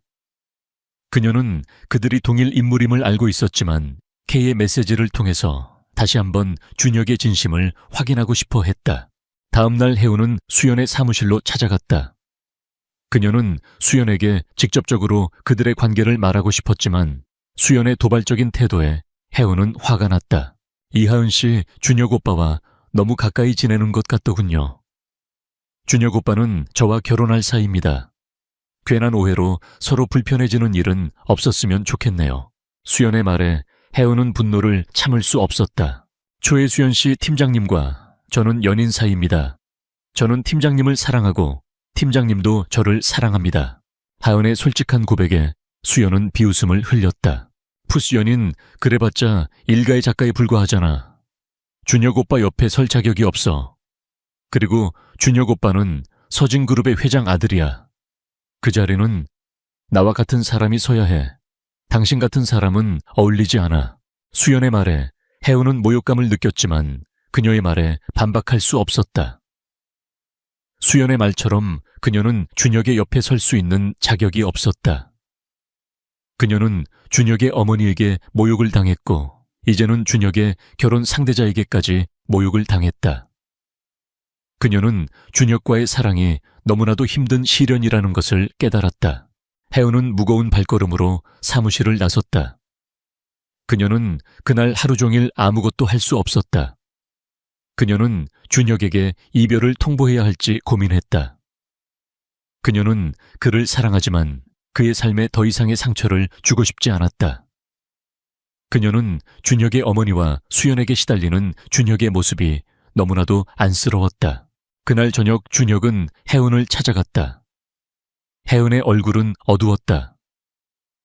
그녀는 그들이 동일 인물임을 알고 있었지만 K의 메시지를 통해서 다시 한번 준혁의 진심을 확인하고 싶어 했다. 다음 날 혜은은 수연의 사무실로 찾아갔다. 그녀는 수연에게 직접적으로 그들의 관계를 말하고 싶었지만 수연의 도발적인 태도에 혜은은 화가 났다. 이하은 씨, 준혁 오빠와 너무 가까이 지내는 것 같더군요. 준혁 오빠는 저와 결혼할 사이입니다. 괜한 오해로 서로 불편해지는 일은 없었으면 좋겠네요. 수연의 말에 혜은은 분노를 참을 수 없었다. 조혜수연 씨, 팀장님과 저는 연인 사이입니다. 저는 팀장님을 사랑하고 팀장님도 저를 사랑합니다. 하은의 솔직한 고백에 수연은 비웃음을 흘렸다. 푸스 연인 그래봤자 일가의 작가에 불과하잖아. 준혁 오빠 옆에 설 자격이 없어. 그리고 준혁 오빠는 서진그룹의 회장 아들이야. 그 자리는 나와 같은 사람이 서야 해. 당신 같은 사람은 어울리지 않아. 수연의 말에 혜은은 모욕감을 느꼈지만 그녀의 말에 반박할 수 없었다. 수연의 말처럼 그녀는 준혁의 옆에 설 수 있는 자격이 없었다. 그녀는 준혁의 어머니에게 모욕을 당했고 이제는 준혁의 결혼 상대자에게까지 모욕을 당했다. 그녀는 준혁과의 사랑이 너무나도 힘든 시련이라는 것을 깨달았다. 혜은은 무거운 발걸음으로 사무실을 나섰다. 그녀는 그날 하루 종일 아무것도 할 수 없었다. 그녀는 준혁에게 이별을 통보해야 할지 고민했다. 그녀는 그를 사랑하지만 그의 삶에 더 이상의 상처를 주고 싶지 않았다. 그녀는 준혁의 어머니와 수연에게 시달리는 준혁의 모습이 너무나도 안쓰러웠다. 그날 저녁 준혁은 혜은을 찾아갔다. 혜은의 얼굴은 어두웠다.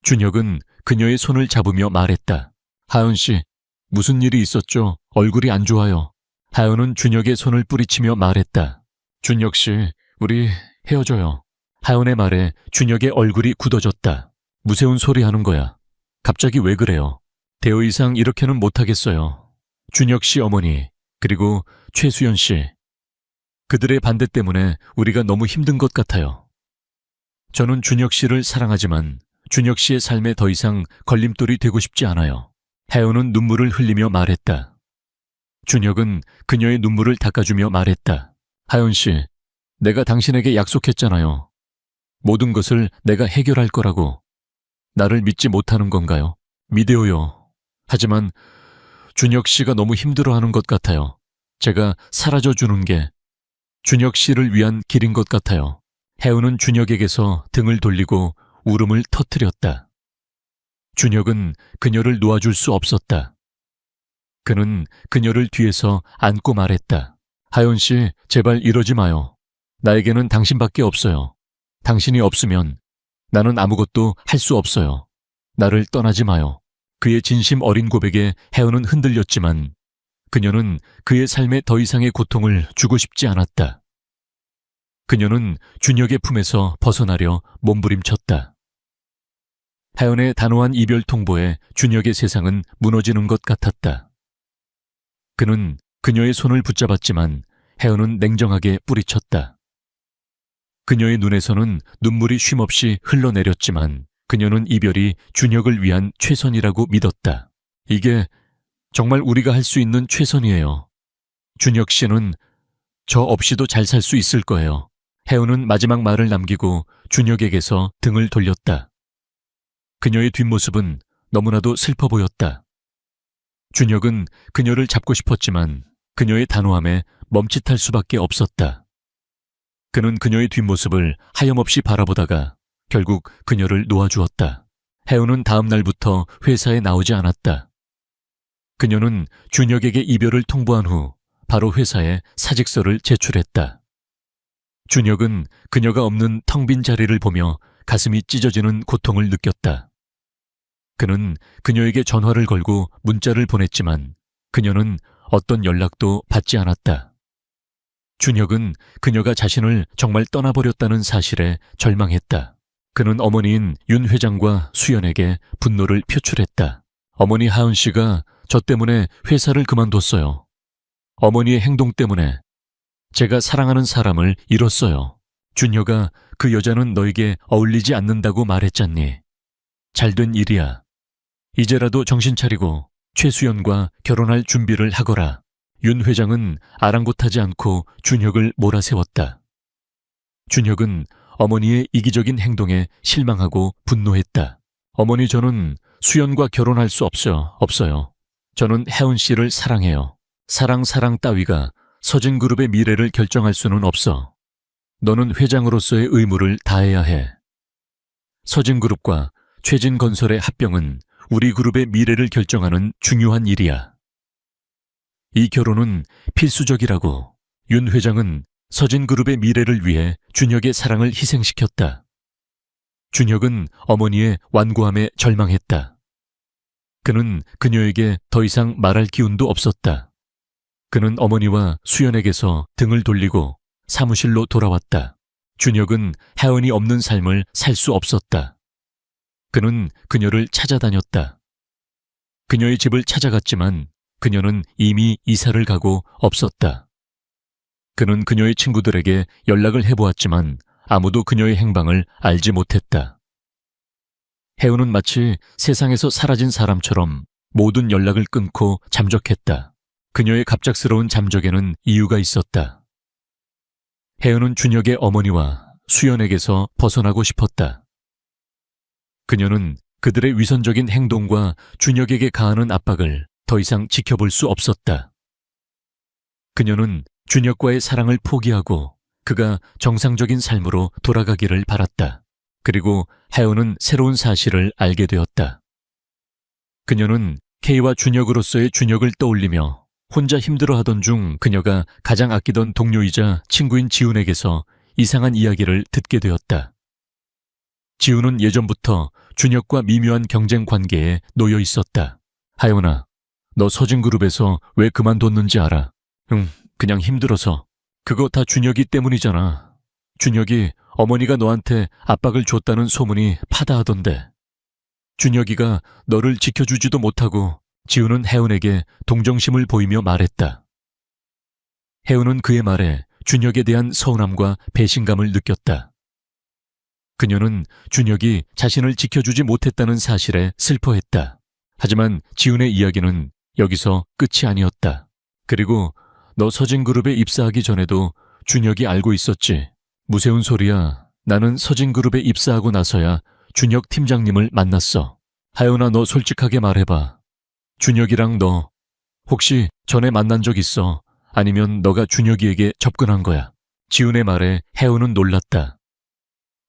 준혁은 그녀의 손을 잡으며 말했다. 하은 씨, 무슨 일이 있었죠? 얼굴이 안 좋아요. 하연은 준혁의 손을 뿌리치며 말했다. 준혁 씨, 우리 헤어져요. 하연의 말에 준혁의 얼굴이 굳어졌다. 무서운 소리 하는 거야. 갑자기 왜 그래요? 대호 이상 이렇게는 못하겠어요. 준혁 씨 어머니, 그리고 최수연 씨. 그들의 반대 때문에 우리가 너무 힘든 것 같아요. 저는 준혁 씨를 사랑하지만 준혁 씨의 삶에 더 이상 걸림돌이 되고 싶지 않아요. 하연은 눈물을 흘리며 말했다. 준혁은 그녀의 눈물을 닦아주며 말했다. 하연 씨, 내가 당신에게 약속했잖아요. 모든 것을 내가 해결할 거라고. 나를 믿지 못하는 건가요? 믿어요. 하지만 준혁 씨가 너무 힘들어하는 것 같아요. 제가 사라져주는 게 준혁 씨를 위한 길인 것 같아요. 혜우는 준혁에게서 등을 돌리고 울음을 터뜨렸다. 준혁은 그녀를 놓아줄 수 없었다. 그는 그녀를 뒤에서 안고 말했다. 하연 씨, 제발 이러지 마요. 나에게는 당신밖에 없어요. 당신이 없으면 나는 아무것도 할 수 없어요. 나를 떠나지 마요. 그의 진심 어린 고백에 혜우는 흔들렸지만 그녀는 그의 삶에 더 이상의 고통을 주고 싶지 않았다. 그녀는 준혁의 품에서 벗어나려 몸부림쳤다. 혜연의 단호한 이별 통보에 준혁의 세상은 무너지는 것 같았다. 그는 그녀의 손을 붙잡았지만 혜연은 냉정하게 뿌리쳤다. 그녀의 눈에서는 눈물이 쉼없이 흘러내렸지만 그녀는 이별이 준혁을 위한 최선이라고 믿었다. 이게 정말 우리가 할 수 있는 최선이에요. 준혁 씨는 저 없이도 잘 살 수 있을 거예요. 혜우는 마지막 말을 남기고 준혁에게서 등을 돌렸다. 그녀의 뒷모습은 너무나도 슬퍼 보였다. 준혁은 그녀를 잡고 싶었지만 그녀의 단호함에 멈칫할 수밖에 없었다. 그는 그녀의 뒷모습을 하염없이 바라보다가 결국 그녀를 놓아주었다. 혜우는 다음 날부터 회사에 나오지 않았다. 그녀는 준혁에게 이별을 통보한 후 바로 회사에 사직서를 제출했다. 준혁은 그녀가 없는 텅 빈 자리를 보며 가슴이 찢어지는 고통을 느꼈다. 그는 그녀에게 전화를 걸고 문자를 보냈지만 그녀는 어떤 연락도 받지 않았다. 준혁은 그녀가 자신을 정말 떠나버렸다는 사실에 절망했다. 그는 어머니인 윤 회장과 수연에게 분노를 표출했다. 어머니 하은 씨가 저 때문에 회사를 그만뒀어요. 어머니의 행동 때문에 제가 사랑하는 사람을 잃었어요. 준혁아, 그 여자는 너에게 어울리지 않는다고 말했잖니. 잘된 일이야. 이제라도 정신 차리고 최수연과 결혼할 준비를 하거라. 윤 회장은 아랑곳하지 않고 준혁을 몰아세웠다. 준혁은 어머니의 이기적인 행동에 실망하고 분노했다. 어머니, 저는 수연과 결혼할 수 없어요. 저는 혜은 씨를 사랑해요. 사랑 따위가 서진그룹의 미래를 결정할 수는 없어. 너는 회장으로서의 의무를 다해야 해. 서진그룹과 최진건설의 합병은 우리 그룹의 미래를 결정하는 중요한 일이야. 이 결혼은 필수적이라고. 윤 회장은 서진그룹의 미래를 위해 준혁의 사랑을 희생시켰다. 준혁은 어머니의 완고함에 절망했다. 그는 그녀에게 더 이상 말할 기운도 없었다. 그는 어머니와 수연에게서 등을 돌리고 사무실로 돌아왔다. 준혁은 혜은이 없는 삶을 살 수 없었다. 그는 그녀를 찾아다녔다. 그녀의 집을 찾아갔지만 그녀는 이미 이사를 가고 없었다. 그는 그녀의 친구들에게 연락을 해보았지만 아무도 그녀의 행방을 알지 못했다. 혜은은 마치 세상에서 사라진 사람처럼 모든 연락을 끊고 잠적했다. 그녀의 갑작스러운 잠적에는 이유가 있었다. 혜은은 준혁의 어머니와 수연에게서 벗어나고 싶었다. 그녀는 그들의 위선적인 행동과 준혁에게 가하는 압박을 더 이상 지켜볼 수 없었다. 그녀는 준혁과의 사랑을 포기하고 그가 정상적인 삶으로 돌아가기를 바랐다. 그리고 혜은은 새로운 사실을 알게 되었다. 그녀는 K와 준혁으로서의 준혁을 떠올리며 혼자 힘들어하던 중 그녀가 가장 아끼던 동료이자 친구인 지훈에게서 이상한 이야기를 듣게 되었다. 지훈은 예전부터 준혁과 미묘한 경쟁 관계에 놓여 있었다. 하연아, 너 서진그룹에서 왜 그만뒀는지 알아? 그냥 힘들어서. 그거 다 준혁이 때문이잖아. 준혁이 어머니가 너한테 압박을 줬다는 소문이 파다하던데. 준혁이가 너를 지켜주지도 못하고 지우는 혜은에게 동정심을 보이며 말했다. 혜은은 그의 말에 준혁에 대한 서운함과 배신감을 느꼈다. 그녀는 준혁이 자신을 지켜주지 못했다는 사실에 슬퍼했다. 하지만 지훈의 이야기는 여기서 끝이 아니었다. 그리고 너 서진그룹에 입사하기 전에도 준혁이 알고 있었지. 무세운 소리야. 나는 서진그룹에 입사하고 나서야 준혁 팀장님을 만났어. 하연아, 너 솔직하게 말해봐. 준혁이랑 너 혹시 전에 만난 적 있어? 아니면 너가 준혁이에게 접근한 거야? 지훈의 말에 혜은은 놀랐다.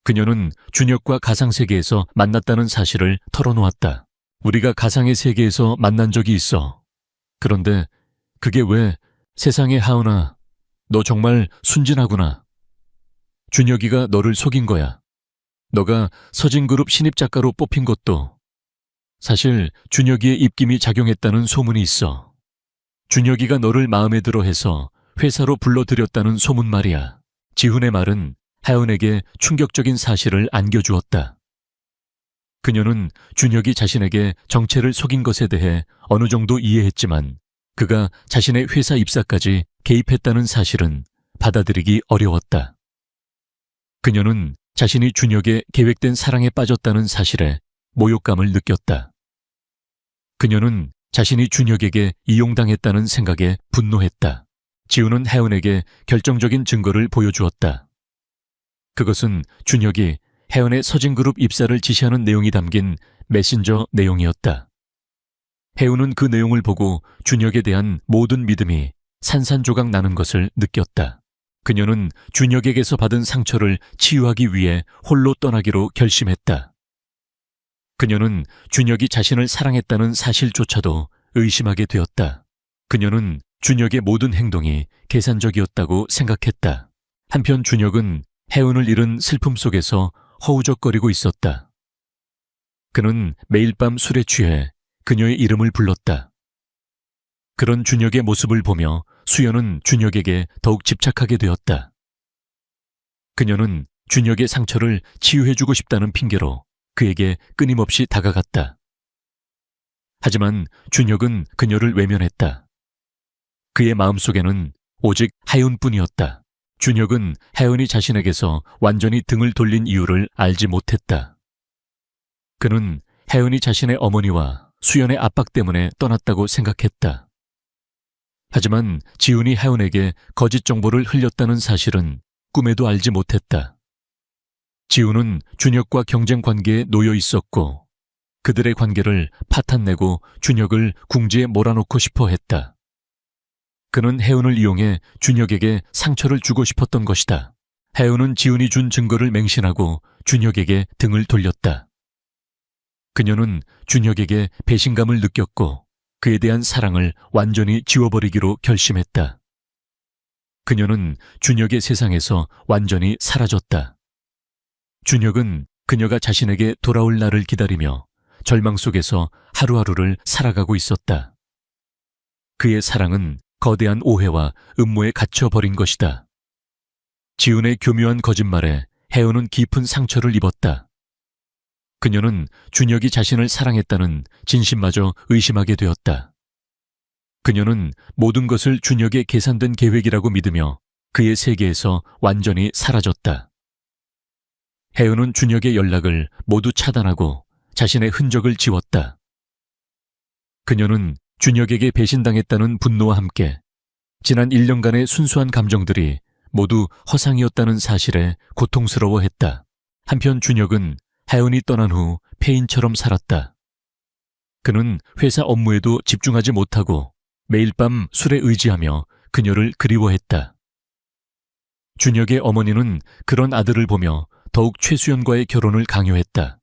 그녀는 준혁과 가상세계에서 만났다는 사실을 털어놓았다. 우리가 가상의 세계에서 만난 적이 있어. 그런데 그게 왜 세상에 하은아, 너 정말 순진하구나. 준혁이가 너를 속인 거야. 너가 서진그룹 신입작가로 뽑힌 것도 사실 준혁이의 입김이 작용했다는 소문이 있어. 준혁이가 너를 마음에 들어 해서 회사로 불러들였다는 소문 말이야. 지훈의 말은 하연에게 충격적인 사실을 안겨주었다. 그녀는 준혁이 자신에게 정체를 속인 것에 대해 어느 정도 이해했지만 그가 자신의 회사 입사까지 개입했다는 사실은 받아들이기 어려웠다. 그녀는 자신이 준혁의 계획된 사랑에 빠졌다는 사실에 모욕감을 느꼈다. 그녀는 자신이 준혁에게 이용당했다는 생각에 분노했다. 지우는 혜은에게 결정적인 증거를 보여주었다. 그것은 준혁이 혜은의 서진그룹 입사를 지시하는 내용이 담긴 메신저 내용이었다. 혜은은 그 내용을 보고 준혁에 대한 모든 믿음이 산산조각 나는 것을 느꼈다. 그녀는 준혁에게서 받은 상처를 치유하기 위해 홀로 떠나기로 결심했다. 그녀는 준혁이 자신을 사랑했다는 사실조차도 의심하게 되었다. 그녀는 준혁의 모든 행동이 계산적이었다고 생각했다. 한편 준혁은 혜은을 잃은 슬픔 속에서 허우적거리고 있었다. 그는 매일 밤 술에 취해 그녀의 이름을 불렀다. 그런 준혁의 모습을 보며 수연은 준혁에게 더욱 집착하게 되었다. 그녀는 준혁의 상처를 치유해주고 싶다는 핑계로 그에게 끊임없이 다가갔다. 하지만 준혁은 그녀를 외면했다. 그의 마음속에는 오직 하윤뿐이었다. 준혁은 혜은이 자신에게서 완전히 등을 돌린 이유를 알지 못했다. 그는 혜은이 자신의 어머니와 수연의 압박 때문에 떠났다고 생각했다. 하지만 지훈이 혜은에게 거짓 정보를 흘렸다는 사실은 꿈에도 알지 못했다. 지훈은 준혁과 경쟁 관계에 놓여 있었고 그들의 관계를 파탄내고 준혁을 궁지에 몰아넣고 싶어 했다. 그는 혜은을 이용해 준혁에게 상처를 주고 싶었던 것이다. 혜은은 지훈이 준 증거를 맹신하고 준혁에게 등을 돌렸다. 그녀는 준혁에게 배신감을 느꼈고 그에 대한 사랑을 완전히 지워버리기로 결심했다. 그녀는 준혁의 세상에서 완전히 사라졌다. 준혁은 그녀가 자신에게 돌아올 날을 기다리며 절망 속에서 하루하루를 살아가고 있었다. 그의 사랑은 거대한 오해와 음모에 갇혀버린 것이다. 지훈의 교묘한 거짓말에 혜은은 깊은 상처를 입었다. 그녀는 준혁이 자신을 사랑했다는 진심마저 의심하게 되었다. 그녀는 모든 것을 준혁의 계산된 계획이라고 믿으며 그의 세계에서 완전히 사라졌다. 혜은은 준혁의 연락을 모두 차단하고 자신의 흔적을 지웠다. 그녀는 준혁에게 배신당했다는 분노와 함께 지난 1년간의 순수한 감정들이 모두 허상이었다는 사실에 고통스러워했다. 한편 준혁은 혜은이 떠난 후 폐인처럼 살았다. 그는 회사 업무에도 집중하지 못하고 매일 밤 술에 의지하며 그녀를 그리워했다. 준혁의 어머니는 그런 아들을 보며 더욱 최수연과의 결혼을 강요했다.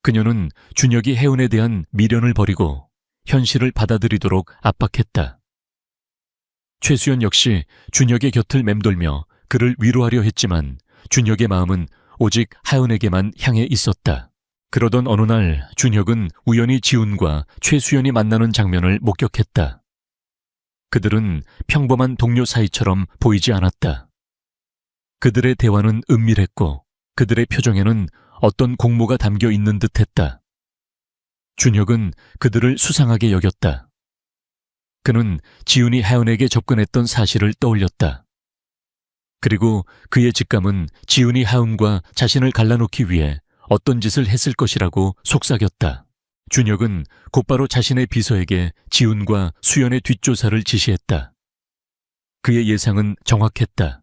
그녀는 준혁이 혜은에 대한 미련을 버리고 현실을 받아들이도록 압박했다. 최수연 역시 준혁의 곁을 맴돌며 그를 위로하려 했지만 준혁의 마음은 오직 하은에게만 향해 있었다. 그러던 어느 날 준혁은 우연히 지훈과 최수연이 만나는 장면을 목격했다. 그들은 평범한 동료 사이처럼 보이지 않았다. 그들의 대화는 은밀했고 그들의 표정에는 어떤 공모가 담겨 있는 듯했다. 준혁은 그들을 수상하게 여겼다. 그는 지훈이 하연에게 접근했던 사실을 떠올렸다. 그리고 그의 직감은 지훈이 하은과 자신을 갈라놓기 위해 어떤 짓을 했을 것이라고 속삭였다. 준혁은 곧바로 자신의 비서에게 지훈과 수연의 뒷조사를 지시했다. 그의 예상은 정확했다.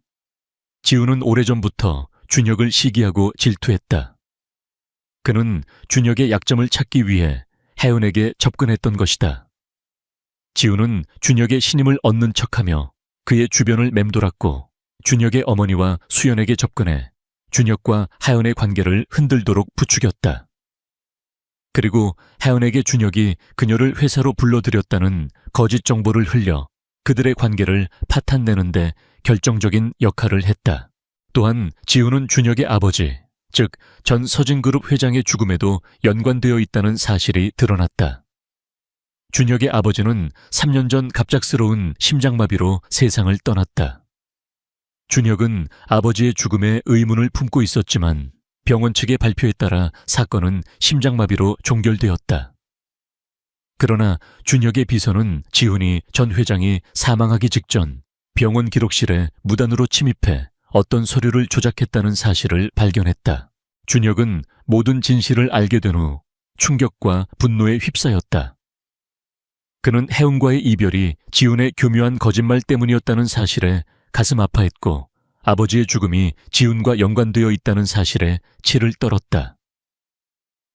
지훈은 오래전부터 준혁을 시기하고 질투했다. 그는 준혁의 약점을 찾기 위해 하연에게 접근했던 것이다. 지훈은 준혁의 신임을 얻는 척하며 그의 주변을 맴돌았고 준혁의 어머니와 수연에게 접근해 준혁과 하연의 관계를 흔들도록 부추겼다. 그리고 하연에게 준혁이 그녀를 회사로 불러들였다는 거짓 정보를 흘려 그들의 관계를 파탄내는데 결정적인 역할을 했다. 또한 지훈은 준혁의 아버지, 즉 전 서진그룹 회장의 죽음에도 연관되어 있다는 사실이 드러났다. 준혁의 아버지는 3년 전 갑작스러운 심장마비로 세상을 떠났다. 준혁은 아버지의 죽음에 의문을 품고 있었지만 병원 측의 발표에 따라 사건은 심장마비로 종결되었다. 그러나 준혁의 비서는 지훈이 전 회장이 사망하기 직전 병원 기록실에 무단으로 침입해 어떤 서류를 조작했다는 사실을 발견했다. 준혁은 모든 진실을 알게 된 후 충격과 분노에 휩싸였다. 그는 혜은과의 이별이 지훈의 교묘한 거짓말 때문이었다는 사실에 가슴 아파했고 아버지의 죽음이 지훈과 연관되어 있다는 사실에 치를 떨었다.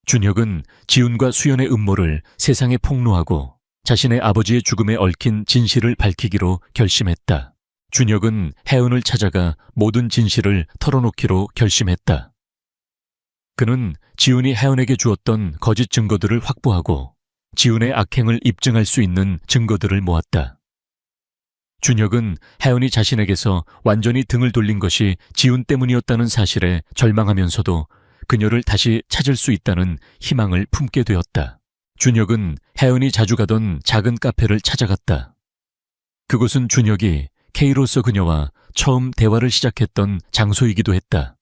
준혁은 지훈과 수연의 음모를 세상에 폭로하고 자신의 아버지의 죽음에 얽힌 진실을 밝히기로 결심했다. 준혁은 혜은을 찾아가 모든 진실을 털어놓기로 결심했다. 그는 지훈이 혜은에게 주었던 거짓 증거들을 확보하고 지훈의 악행을 입증할 수 있는 증거들을 모았다. 준혁은 혜은이 자신에게서 완전히 등을 돌린 것이 지훈 때문이었다는 사실에 절망하면서도 그녀를 다시 찾을 수 있다는 희망을 품게 되었다. 준혁은 혜은이 자주 가던 작은 카페를 찾아갔다. 그곳은 준혁이 K로서 그녀와 처음 대화를 시작했던 장소이기도 했다.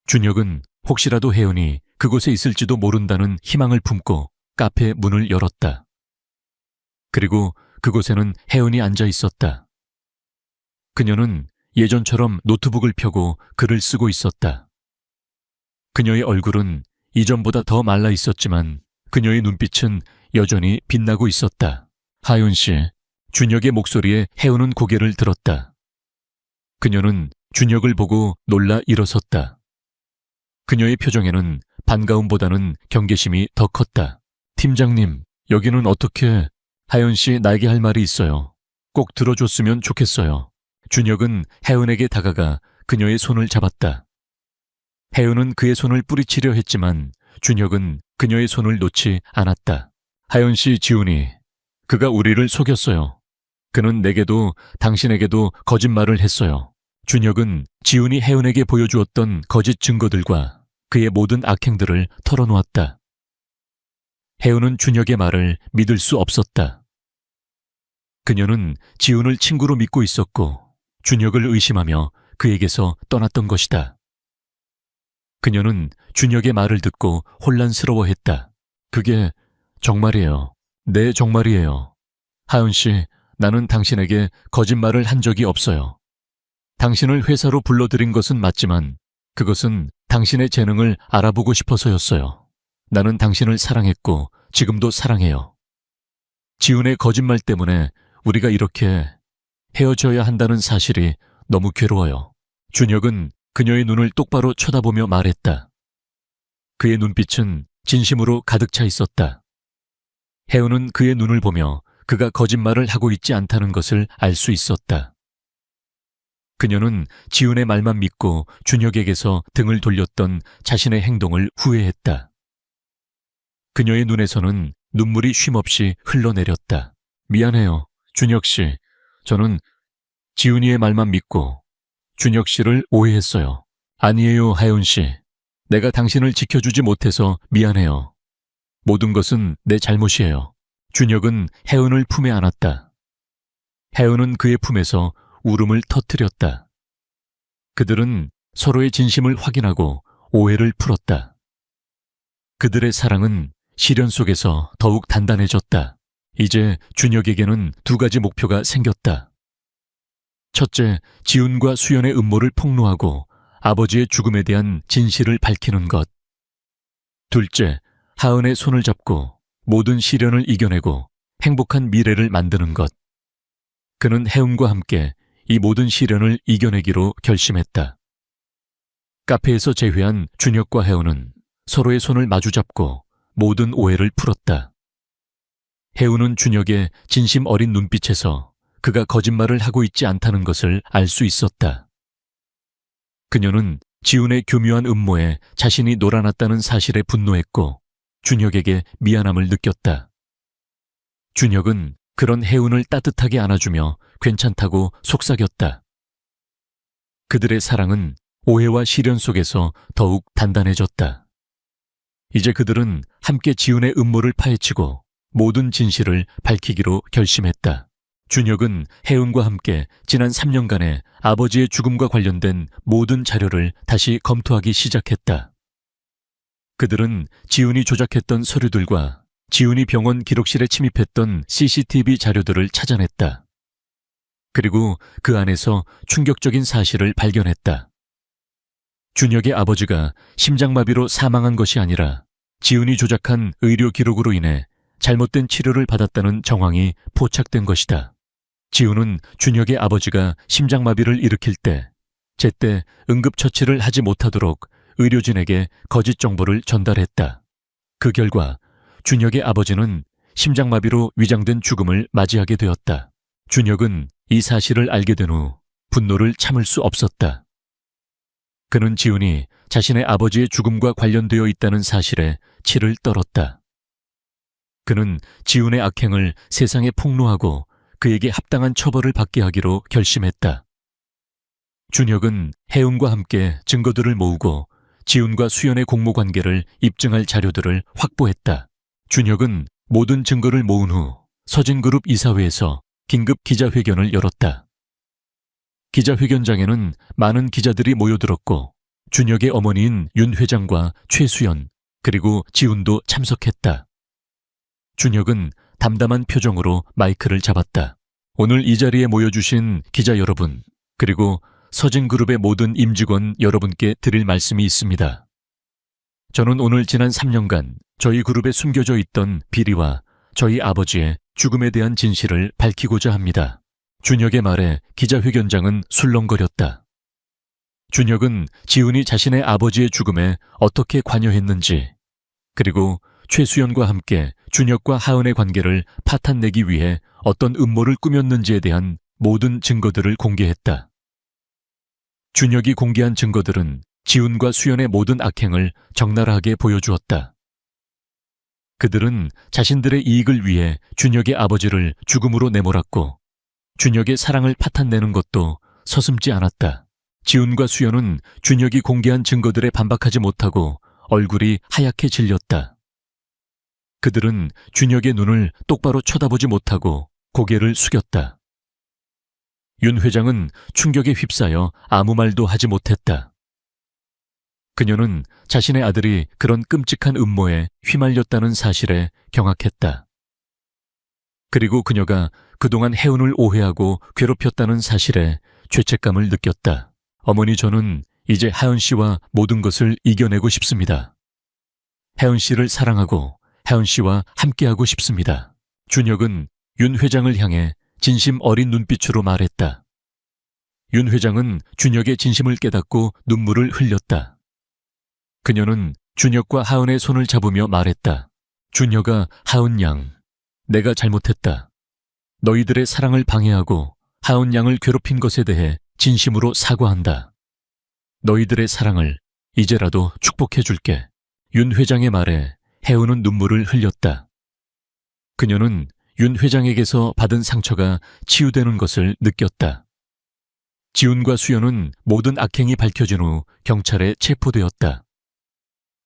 준혁은 혹시라도 혜은이 그곳에 있을지도 모른다는 희망을 품고 카페 문을 열었다. 그리고 그곳에는 혜은이 앉아 있었다. 그녀는 예전처럼 노트북을 펴고 글을 쓰고 있었다. 그녀의 얼굴은 이전보다 더 말라 있었지만 그녀의 눈빛은 여전히 빛나고 있었다. 하윤 씨, 준혁의 목소리에 혜은은 고개를 들었다. 그녀는 준혁을 보고 놀라 일어섰다. 그녀의 표정에는 반가움보다는 경계심이 더 컸다. 팀장님, 여기는 어떻게... 하연 씨, 나에게 할 말이 있어요. 꼭 들어줬으면 좋겠어요. 준혁은 혜은에게 다가가 그녀의 손을 잡았다. 혜은은 그의 손을 뿌리치려 했지만 준혁은 그녀의 손을 놓지 않았다. 하연 씨, 지훈이, 그가 우리를 속였어요. 그는 내게도 당신에게도 거짓말을 했어요. 준혁은 지훈이 혜은에게 보여주었던 거짓 증거들과 그의 모든 악행들을 털어놓았다. 혜은은 준혁의 말을 믿을 수 없었다. 그녀는 지훈을 친구로 믿고 있었고 준혁을 의심하며 그에게서 떠났던 것이다. 그녀는 준혁의 말을 듣고 혼란스러워했다. 그게 정말이에요. 네, 정말이에요. 하은 씨, 나는 당신에게 거짓말을 한 적이 없어요. 당신을 회사로 불러들인 것은 맞지만 그것은 당신의 재능을 알아보고 싶어서였어요. 나는 당신을 사랑했고 지금도 사랑해요. 지훈의 거짓말 때문에 우리가 이렇게 헤어져야 한다는 사실이 너무 괴로워요. 준혁은 그녀의 눈을 똑바로 쳐다보며 말했다. 그의 눈빛은 진심으로 가득 차 있었다. 혜은은 그의 눈을 보며 그가 거짓말을 하고 있지 않다는 것을 알 수 있었다. 그녀는 지훈의 말만 믿고 준혁에게서 등을 돌렸던 자신의 행동을 후회했다. 그녀의 눈에서는 눈물이 쉼없이 흘러내렸다. 미안해요, 준혁 씨. 저는 지훈이의 말만 믿고 준혁 씨를 오해했어요. 아니에요, 하윤 씨. 내가 당신을 지켜주지 못해서 미안해요. 모든 것은 내 잘못이에요. 준혁은 혜은을 품에 안았다. 혜은은 그의 품에서 울음을 터뜨렸다. 그들은 서로의 진심을 확인하고 오해를 풀었다. 그들의 사랑은 시련 속에서 더욱 단단해졌다. 이제 준혁에게는 두 가지 목표가 생겼다. 첫째, 지훈과 수연의 음모를 폭로하고 아버지의 죽음에 대한 진실을 밝히는 것. 둘째, 하은의 손을 잡고 모든 시련을 이겨내고 행복한 미래를 만드는 것. 그는 혜은과 함께 이 모든 시련을 이겨내기로 결심했다. 카페에서 재회한 준혁과 혜은은 서로의 손을 마주잡고 모든 오해를 풀었다. 혜은은 준혁의 진심 어린 눈빛에서 그가 거짓말을 하고 있지 않다는 것을 알 수 있었다. 그녀는 지훈의 교묘한 음모에 자신이 놀아났다는 사실에 분노했고 준혁에게 미안함을 느꼈다. 준혁은 그런 혜은을 따뜻하게 안아주며 괜찮다고 속삭였다. 그들의 사랑은 오해와 시련 속에서 더욱 단단해졌다. 이제 그들은 함께 지훈의 음모를 파헤치고 모든 진실을 밝히기로 결심했다. 준혁은 혜은과 함께 지난 3년간의 아버지의 죽음과 관련된 모든 자료를 다시 검토하기 시작했다. 그들은 지훈이 조작했던 서류들과 지훈이 병원 기록실에 침입했던 CCTV 자료들을 찾아냈다. 그리고 그 안에서 충격적인 사실을 발견했다. 준혁의 아버지가 심장마비로 사망한 것이 아니라 지훈이 조작한 의료 기록으로 인해 잘못된 치료를 받았다는 정황이 포착된 것이다. 지훈은 준혁의 아버지가 심장마비를 일으킬 때 제때 응급처치를 하지 못하도록 의료진에게 거짓 정보를 전달했다. 그 결과 준혁의 아버지는 심장마비로 위장된 죽음을 맞이하게 되었다. 준혁은 이 사실을 알게 된 후 분노를 참을 수 없었다. 그는 지훈이 자신의 아버지의 죽음과 관련되어 있다는 사실에 치를 떨었다. 그는 지훈의 악행을 세상에 폭로하고 그에게 합당한 처벌을 받게 하기로 결심했다. 준혁은 혜은과 함께 증거들을 모으고 지훈과 수연의 공모관계를 입증할 자료들을 확보했다. 준혁은 모든 증거를 모은 후 서진그룹 이사회에서 긴급 기자회견을 열었다. 기자회견장에는 많은 기자들이 모여들었고 준혁의 어머니인 윤 회장과 최수연 그리고 지훈도 참석했다. 준혁은 담담한 표정으로 마이크를 잡았다. 오늘 이 자리에 모여주신 기자 여러분, 그리고 서진그룹의 모든 임직원 여러분께 드릴 말씀이 있습니다. 저는 오늘 지난 3년간 저희 그룹에 숨겨져 있던 비리와 저희 아버지의 죽음에 대한 진실을 밝히고자 합니다. 준혁의 말에 기자회견장은 술렁거렸다. 준혁은 지훈이 자신의 아버지의 죽음에 어떻게 관여했는지, 그리고 최수연과 함께 준혁과 하은의 관계를 파탄내기 위해 어떤 음모를 꾸몄는지에 대한 모든 증거들을 공개했다. 준혁이 공개한 증거들은 지훈과 수연의 모든 악행을 적나라하게 보여주었다. 그들은 자신들의 이익을 위해 준혁의 아버지를 죽음으로 내몰았고 준혁의 사랑을 파탄내는 것도 서슴지 않았다. 지훈과 수연은 준혁이 공개한 증거들에 반박하지 못하고 얼굴이 하얗게 질렸다. 그들은 준혁의 눈을 똑바로 쳐다보지 못하고 고개를 숙였다. 윤 회장은 충격에 휩싸여 아무 말도 하지 못했다. 그녀는 자신의 아들이 그런 끔찍한 음모에 휘말렸다는 사실에 경악했다. 그리고 그녀가 그동안 혜은을 오해하고 괴롭혔다는 사실에 죄책감을 느꼈다. 어머니, 저는 이제 하은 씨와 모든 것을 이겨내고 싶습니다. 혜은 씨를 사랑하고 혜은 씨와 함께하고 싶습니다. 준혁은 윤 회장을 향해 진심 어린 눈빛으로 말했다. 윤 회장은 준혁의 진심을 깨닫고 눈물을 흘렸다. 그녀는 준혁과 하은의 손을 잡으며 말했다. 준혁아, 하은 양, 내가 잘못했다. 너희들의 사랑을 방해하고 하은 양을 괴롭힌 것에 대해 진심으로 사과한다. 너희들의 사랑을 이제라도 축복해줄게. 윤 회장의 말에 혜은은 눈물을 흘렸다. 그녀는 윤 회장에게서 받은 상처가 치유되는 것을 느꼈다. 지훈과 수연은 모든 악행이 밝혀진 후 경찰에 체포되었다.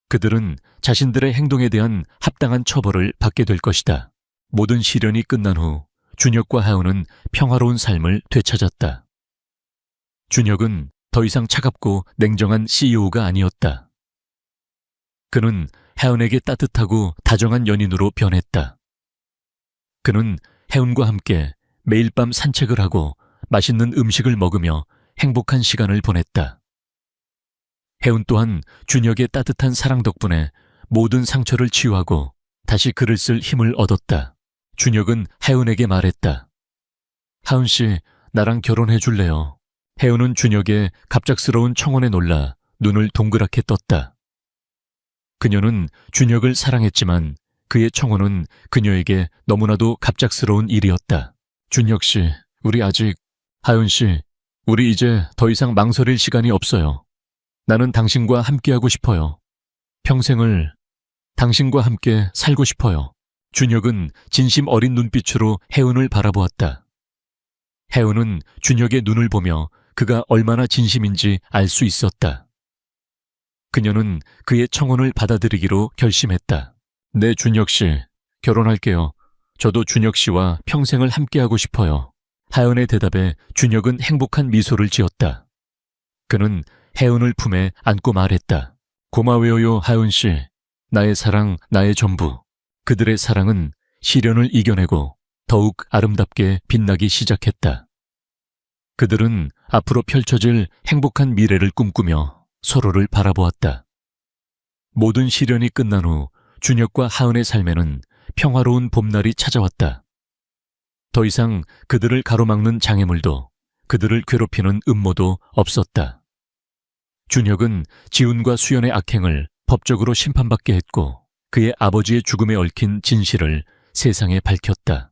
그들은 자신들의 행동에 대한 합당한 처벌을 받게 될 것이다. 모든 시련이 끝난 후 준혁과 하은은 평화로운 삶을 되찾았다. 준혁은 더 이상 차갑고 냉정한 CEO가 아니었다. 그는 하은에게 따뜻하고 다정한 연인으로 변했다. 그는 혜은과 함께 매일 밤 산책을 하고 맛있는 음식을 먹으며 행복한 시간을 보냈다. 혜은 또한 준혁의 따뜻한 사랑 덕분에 모든 상처를 치유하고 다시 글을 쓸 힘을 얻었다. 준혁은 혜은에게 말했다. 하은 씨, 나랑 결혼해 줄래요? 혜은은 준혁의 갑작스러운 청혼에 놀라 눈을 동그랗게 떴다. 그녀는 준혁을 사랑했지만 그의 청혼은 그녀에게 너무나도 갑작스러운 일이었다. 준혁 씨, 우리 아직... 하은 씨, 우리 이제 더 이상 망설일 시간이 없어요. 나는 당신과 함께하고 싶어요. 평생을 당신과 함께 살고 싶어요. 준혁은 진심 어린 눈빛으로 혜은을 바라보았다. 혜은은 준혁의 눈을 보며 그가 얼마나 진심인지 알 수 있었다. 그녀는 그의 청혼을 받아들이기로 결심했다. 네, 준혁 씨, 결혼할게요. 저도 준혁 씨와 평생을 함께하고 싶어요. 하은의 대답에 준혁은 행복한 미소를 지었다. 그는 혜은을 품에 안고 말했다. 고마워요, 하은 씨. 나의 사랑, 나의 전부. 그들의 사랑은 시련을 이겨내고 더욱 아름답게 빛나기 시작했다. 그들은 앞으로 펼쳐질 행복한 미래를 꿈꾸며 서로를 바라보았다. 모든 시련이 끝난 후 준혁과 하은의 삶에는 평화로운 봄날이 찾아왔다. 더 이상 그들을 가로막는 장애물도 그들을 괴롭히는 음모도 없었다. 준혁은 지훈과 수연의 악행을 법적으로 심판받게 했고 그의 아버지의 죽음에 얽힌 진실을 세상에 밝혔다.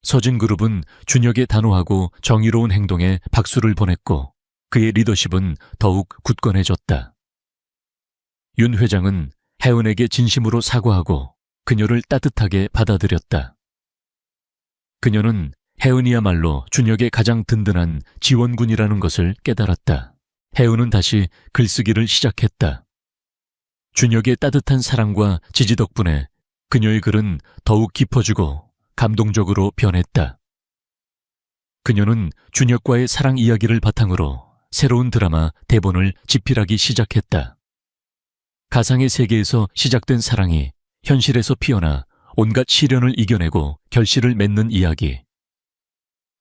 서진그룹은 준혁의 단호하고 정의로운 행동에 박수를 보냈고 그의 리더십은 더욱 굳건해졌다. 윤 회장은 혜은에게 진심으로 사과하고 그녀를 따뜻하게 받아들였다. 그녀는 혜은이야말로 준혁의 가장 든든한 지원군이라는 것을 깨달았다. 혜은은 다시 글쓰기를 시작했다. 준혁의 따뜻한 사랑과 지지 덕분에 그녀의 글은 더욱 깊어지고 감동적으로 변했다. 그녀는 준혁과의 사랑 이야기를 바탕으로 새로운 드라마 대본을 집필하기 시작했다. 가상의 세계에서 시작된 사랑이 현실에서 피어나 온갖 시련을 이겨내고 결실을 맺는 이야기.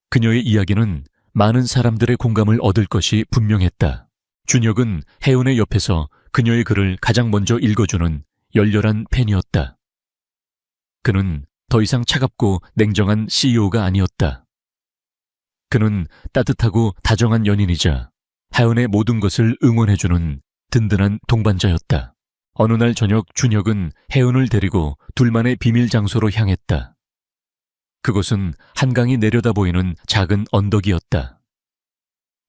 그녀의 이야기는 많은 사람들의 공감을 얻을 것이 분명했다. 준혁은 혜은의 옆에서 그녀의 글을 가장 먼저 읽어주는 열렬한 팬이었다. 그는 더 이상 차갑고 냉정한 CEO가 아니었다. 그는 따뜻하고 다정한 연인이자 하은의 모든 것을 응원해주는 든든한 동반자였다. 어느 날 저녁 준혁은 혜은을 데리고 둘만의 비밀 장소로 향했다. 그곳은 한강이 내려다 보이는 작은 언덕이었다.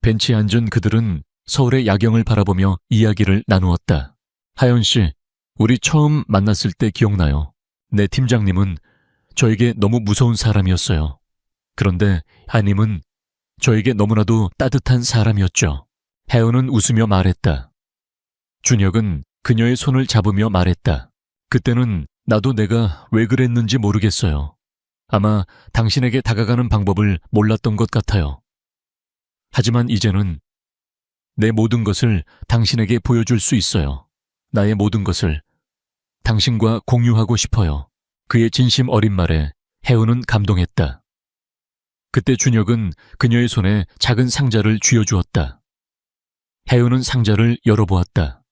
벤치에 앉은 그들은 서울의 야경을 바라보며 이야기를 나누었다. 하연 씨, 우리 처음 만났을 때 기억나요? 내 팀장님은 저에게 너무 무서운 사람이었어요. 그런데 아님은 저에게 너무나도 따뜻한 사람이었죠. 혜은은 웃으며 말했다. 준혁은 그녀의 손을 잡으며 말했다. 그때는 나도 내가 왜 그랬는지 모르겠어요. 아마 당신에게 다가가는 방법을 몰랐던 것 같아요. 하지만 이제는 내 모든 것을 당신에게 보여줄 수 있어요. 나의 모든 것을 당신과 공유하고 싶어요. 그의 진심 어린 말에 혜은은 감동했다. 그때 준혁은 그녀의 손에 작은 상자를 쥐어주었다. 혜은은 상자를 열어보았다.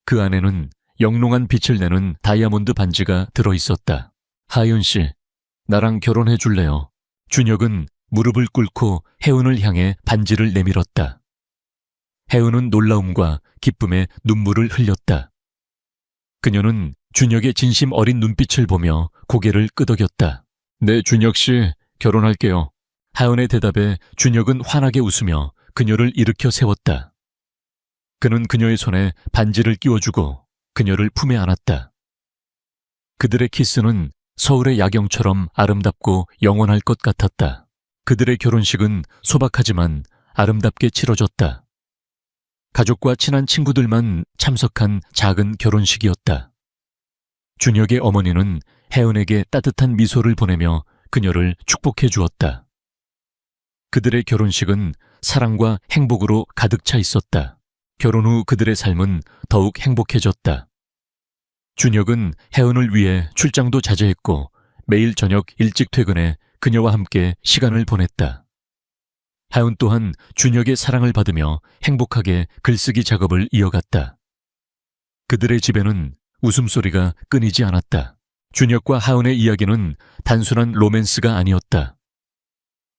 그 안에는 영롱한 빛을 내는 다이아몬드 반지가 들어있었다. 하윤 씨, 나랑 결혼해 줄래요? 준혁은 무릎을 꿇고 혜은을 향해 반지를 내밀었다. 혜은은 놀라움과 기쁨에 눈물을 흘렸다. 그녀는 준혁의 진심 어린 눈빛을 보며 고개를 끄덕였다. 네, 준혁 씨, 결혼할게요. 하은의 대답에 준혁은 환하게 웃으며 그녀를 일으켜 세웠다. 그는 그녀의 손에 반지를 끼워주고 그녀를 품에 안았다. 그들의 키스는 서울의 야경처럼 아름답고 영원할 것 같았다. 그들의 결혼식은 소박하지만 아름답게 치러졌다. 가족과 친한 친구들만 참석한 작은 결혼식이었다. 준혁의 어머니는 혜은에게 따뜻한 미소를 보내며 그녀를 축복해 주었다. 그들의 결혼식은 사랑과 행복으로 가득 차 있었다. 결혼 후 그들의 삶은 더욱 행복해졌다. 준혁은 혜은을 위해 출장도 자제했고 매일 저녁 일찍 퇴근해 그녀와 함께 시간을 보냈다. 혜은 또한 준혁의 사랑을 받으며 행복하게 글쓰기 작업을 이어갔다. 그들의 집에는 웃음소리가 끊이지 않았다. 준혁과 하은의 이야기는 단순한 로맨스가 아니었다.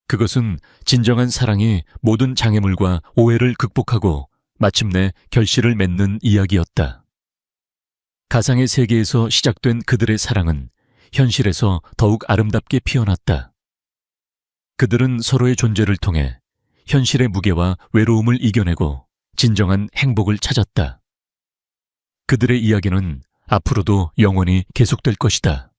그것은 진정한 사랑이 모든 장애물과 오해를 극복하고 마침내 결실을 맺는 이야기였다. 가상의 세계에서 시작된 그들의 사랑은 현실에서 더욱 아름답게 피어났다. 그들은 서로의 존재를 통해 현실의 무게와 외로움을 이겨내고 진정한 행복을 찾았다. 그들의 이야기는 앞으로도 영원히 계속될 것이다.